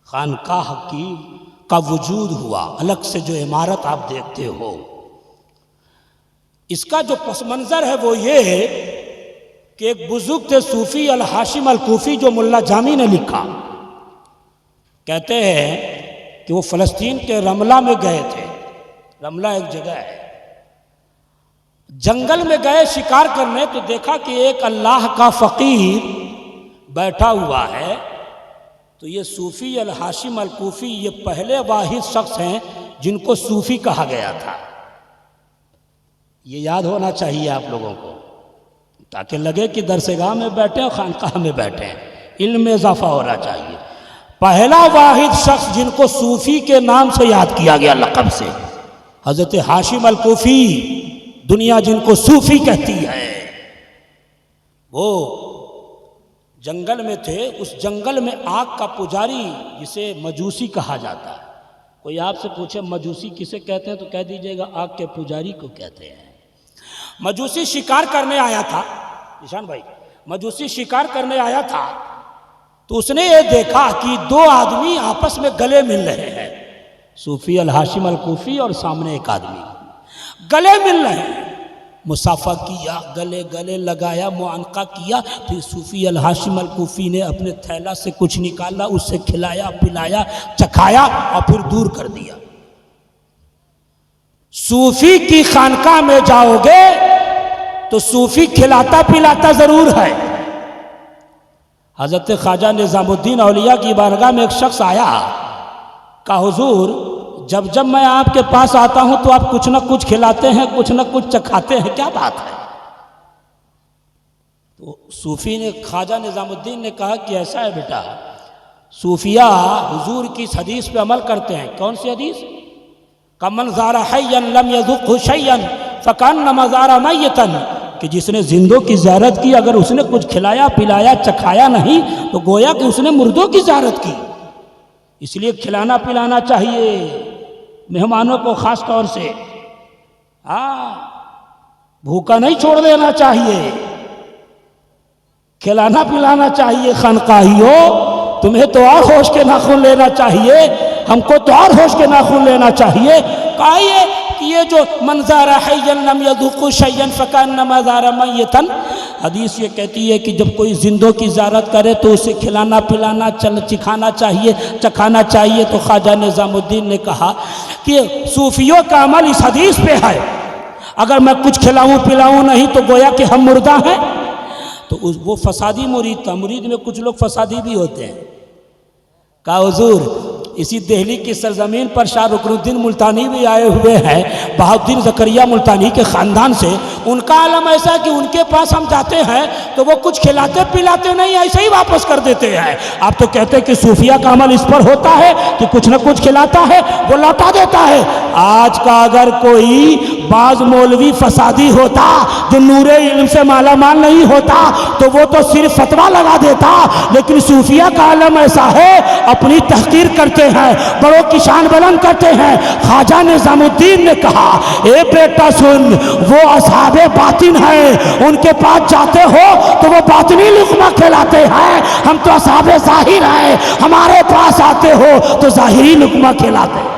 खानकाह का वजूद हुआ, अलग से जो इमारत आप देखते हो, इसका जो पस मंज़र है वो ये है कि एक बुजुर्ग थे सूफी अल हाशिम अल कूफी, जो मुल्ला जामी ने लिखा। कहते हैं कि वो फ़लस्तीन के रमला में गए थे। रमला एक जगह है, जंगल में गए शिकार करने, तो देखा कि एक अल्लाह का फ़कीर बैठा हुआ है। तो ये सूफ़ी अल हाशिम अल कूफ़ी ये पहले वाहिद शख्स हैं जिनको सूफ़ी कहा गया था। ये याद होना चाहिए आप लोगों को, ताकि लगे कि दरसगाह में बैठे और खानकाह में बैठे हैं, इल्म में इजाफा होना चाहिए। पहला वाहिद शख्स जिनको सूफ़ी के नाम से याद किया गया, लक़ब से, हज़रत हाशिम अल कूफ़ी, दुनिया जिनको सूफ़ी कहती है, वो जंगल में थे। उस जंगल में आग का पुजारी, जिसे मजूसी कहा जाता है। कोई आपसे पूछे मजूसी किसे कहते हैं, तो कह दीजिएगा आग के पुजारी को कहते हैं। मजूसी शिकार करने आया था, निशान भाई, मजूसी शिकार करने आया था, तो उसने ये देखा कि 2 आदमी आपस में गले मिल रहे हैं, सूफी अल हाशिम अल कूफी और सामने एक आदमी गले मिल रहे हैं। मुसाफा किया, गले गले लगाया, मुआनका किया। फिर सूफी अल हाशिम अल कूफी ने अपने थैला से कुछ निकाला, उससे खिलाया, पिलाया, चखाया और फिर दूर कर दिया। सूफी की खानकाह में जाओगे तो सूफी खिलाता पिलाता जरूर है। हजरत ख्वाजा निजामुद्दीन औलिया की बारगाह में एक शख्स आया, कहा हुजूर, जब जब मैं आपके पास आता हूं तो आप कुछ न कुछ खिलाते हैं, कुछ न कुछ चखाते हैं, क्या बात है? तो सूफी ने, ख्वाजा निजामुद्दीन ने कहा कि ऐसा है बेटा, सूफिया हुजूर की इस हदीस पे अमल करते हैं। कौन सी हदीस? कमन ज़ारा हय्यन लम यज़ुक़हु शय्यन फ़कअन्नमा ज़ारा मय्यतन, कि जिसने जिंदों की ज़ियारत की, अगर उसने कुछ खिलाया पिलाया चखाया नहीं तो गोया कि उसने मुर्दों की ज़ियारत की। इसलिए खिलाना पिलाना चाहिए मेहमानों को खास तौर से। भूखा नहीं छोड़ देना चाहिए, खिलाना पिलाना चाहिए। खानकाहियों, तुम्हें तो और होश के नाखून लेना चाहिए, हमको तो और होश के नाखून लेना चाहिए। कहिए कि ये जो मंज़ारा हैय्यन लम यज़ुक़ु शैय्यन फ़कअन्नमा ज़ारा मय्यतन, हदीस ये कहती है कि जब कोई जिंदों की ज़ियारत करे तो उसे खिलाना पिलाना चिखाना चाहिए, चखाना चाहिए। तो ख्वाजा निज़ामुद्दीन ने कहा कि सूफियों का अमल इस हदीस पे है, अगर मैं कुछ खिलाऊं पिलाऊं नहीं तो गोया कि हम मुर्दा हैं। तो वो फसादी मुरीद था। मुरीद में कुछ लोग फसादी भी होते हैं। का हुजूर, इसी दिल्ली की सरजमीन पर शाह रुकनुद्दीन मुल्तानी भी आए हुए हैं, बहाउद्दीन ज़करिया मुल्तानी के ख़ानदान से। उनका आलम ऐसा कि उनके पास हम जाते हैं तो वो कुछ खिलाते पिलाते नहीं, ऐसे ही वापस कर देते हैं। आप तो कहते हैं कि सूफिया का अमल इस पर होता है कि कुछ न कुछ खिलाता है वो लौटा देता है। आज का अगर कोई बाज मौलवी फसादी होता जो नूरे इल्म से माला माल नहीं होता तो वो तो सिर्फ फतवा लगा देता, लेकिन सूफिया का आलम ऐसा है, अपनी तहकीर करते हैं, बड़ों की शान बुलंद करते हैं। ख्वाजा निज़ामुद्दीन ने कहा, ए बेटा सुन, वो असहाबे बातिन है, उनके पास जाते हो तो वो बातिनी लुक़मा खिलाते हैं, हम तो असहाबे ज़ाहिर हैं, हमारे पास आते हो तो ज़ाहिरी लुक़मा खिलाते हैं।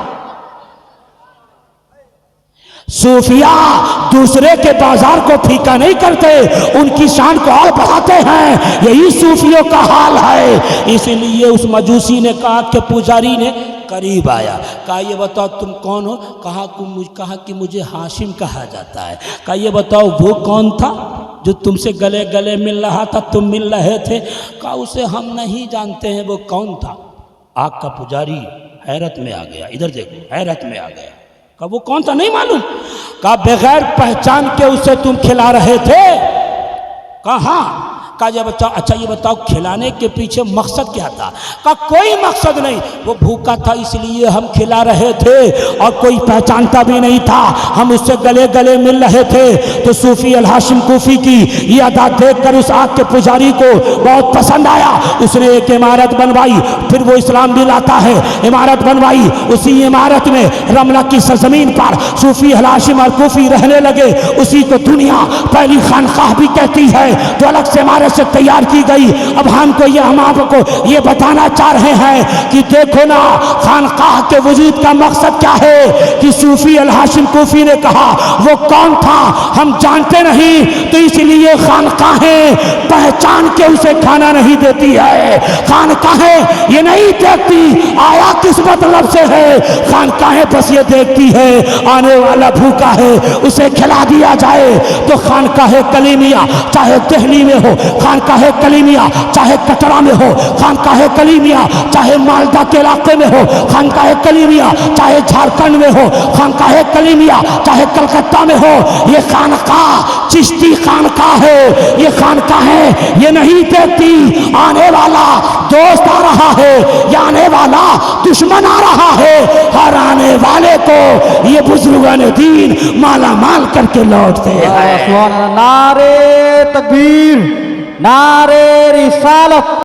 सूफिया दूसरे के बाजार को फीका नहीं करते, उनकी शान को और बढ़ाते हैं। यही सूफियों का हाल है। इसलिए उस मजूसी ने कहा कि पुजारी ने करीब आया, कहा ये बताओ तुम कौन हो? कहा कि मुझे हाशिम कहा जाता है। कहा ये बताओ वो कौन था जो तुमसे गले गले मिल रहा था, तुम मिल रहे थे? कहा उसे हम नहीं जानते हैं, वो कौन था? आग का पुजारी हैरत में आ गया, इधर देखो, हैरत में आ गया। कहा वो कौन था नहीं मालूम? कहा बगैर पहचान के उसे तुम खिला रहे थे? कहा कहा ये बताओ, अच्छा ये बताओ खिलाने के पीछे मकसद क्या था? कहा कोई मकसद नहीं, वो भूखा था इसलिए हम खिला रहे थे और कोई पहचानता भी नहीं था, हम उससे गले गले मिल रहे थे। तो सूफी अल हाशिम कूफी की ये अदा देखकर उस आग के पुजारी को बहुत पसंद आया। उसने एक इमारत बनवाई, फिर वो इस्लाम भी लाता है, इमारत बनवाई। उसी इमारत में रमला की सरजमीन पर सूफी अल हाशिम और कूफी रहने लगे। उसी को दुनिया पहली खानकाह भी कहती है, जो अलग से हमारे से तैयार की गई। अब हमको ये, हम आपको ये बताना चाह रहे हैं कि देखो ना खानकाह के वजूद का मकसद क्या है। कि सूफी अल हाशिम कूफी ने कहा वो कौन था हम जानते नहीं, तो इसलिए खानकाहें पहचान के उसे खाना नहीं देती है। खानकाहें ये नहीं देखती आया किस मतलब से है, खानकाहें बस ये देखती है आने वाला भूखा है उसे खिला दिया जाए। तो खानकाह कलीमिया चाहे दिल्ली में हो, खानकाह कलीमिया चाहे कटरा में हो, खानकाह कलीमिया चाहे मालदा के इलाके में हो, खानकाह कलीमिया चाहे झारखंड में हो, खानकाह कलीमिया चाहे कलकत्ता में हो, ये खानकाह चिश्ती खानकाह है। ये खानकाह है ये नहीं देखती आने वाला दोस्त आ रहा है या आने वाला दुश्मन आ रहा है, हर आने वाले को ये बुजुर्गान दीन माला माल करके लौटते हैं। नारे तकबीर, नारे रिसालत।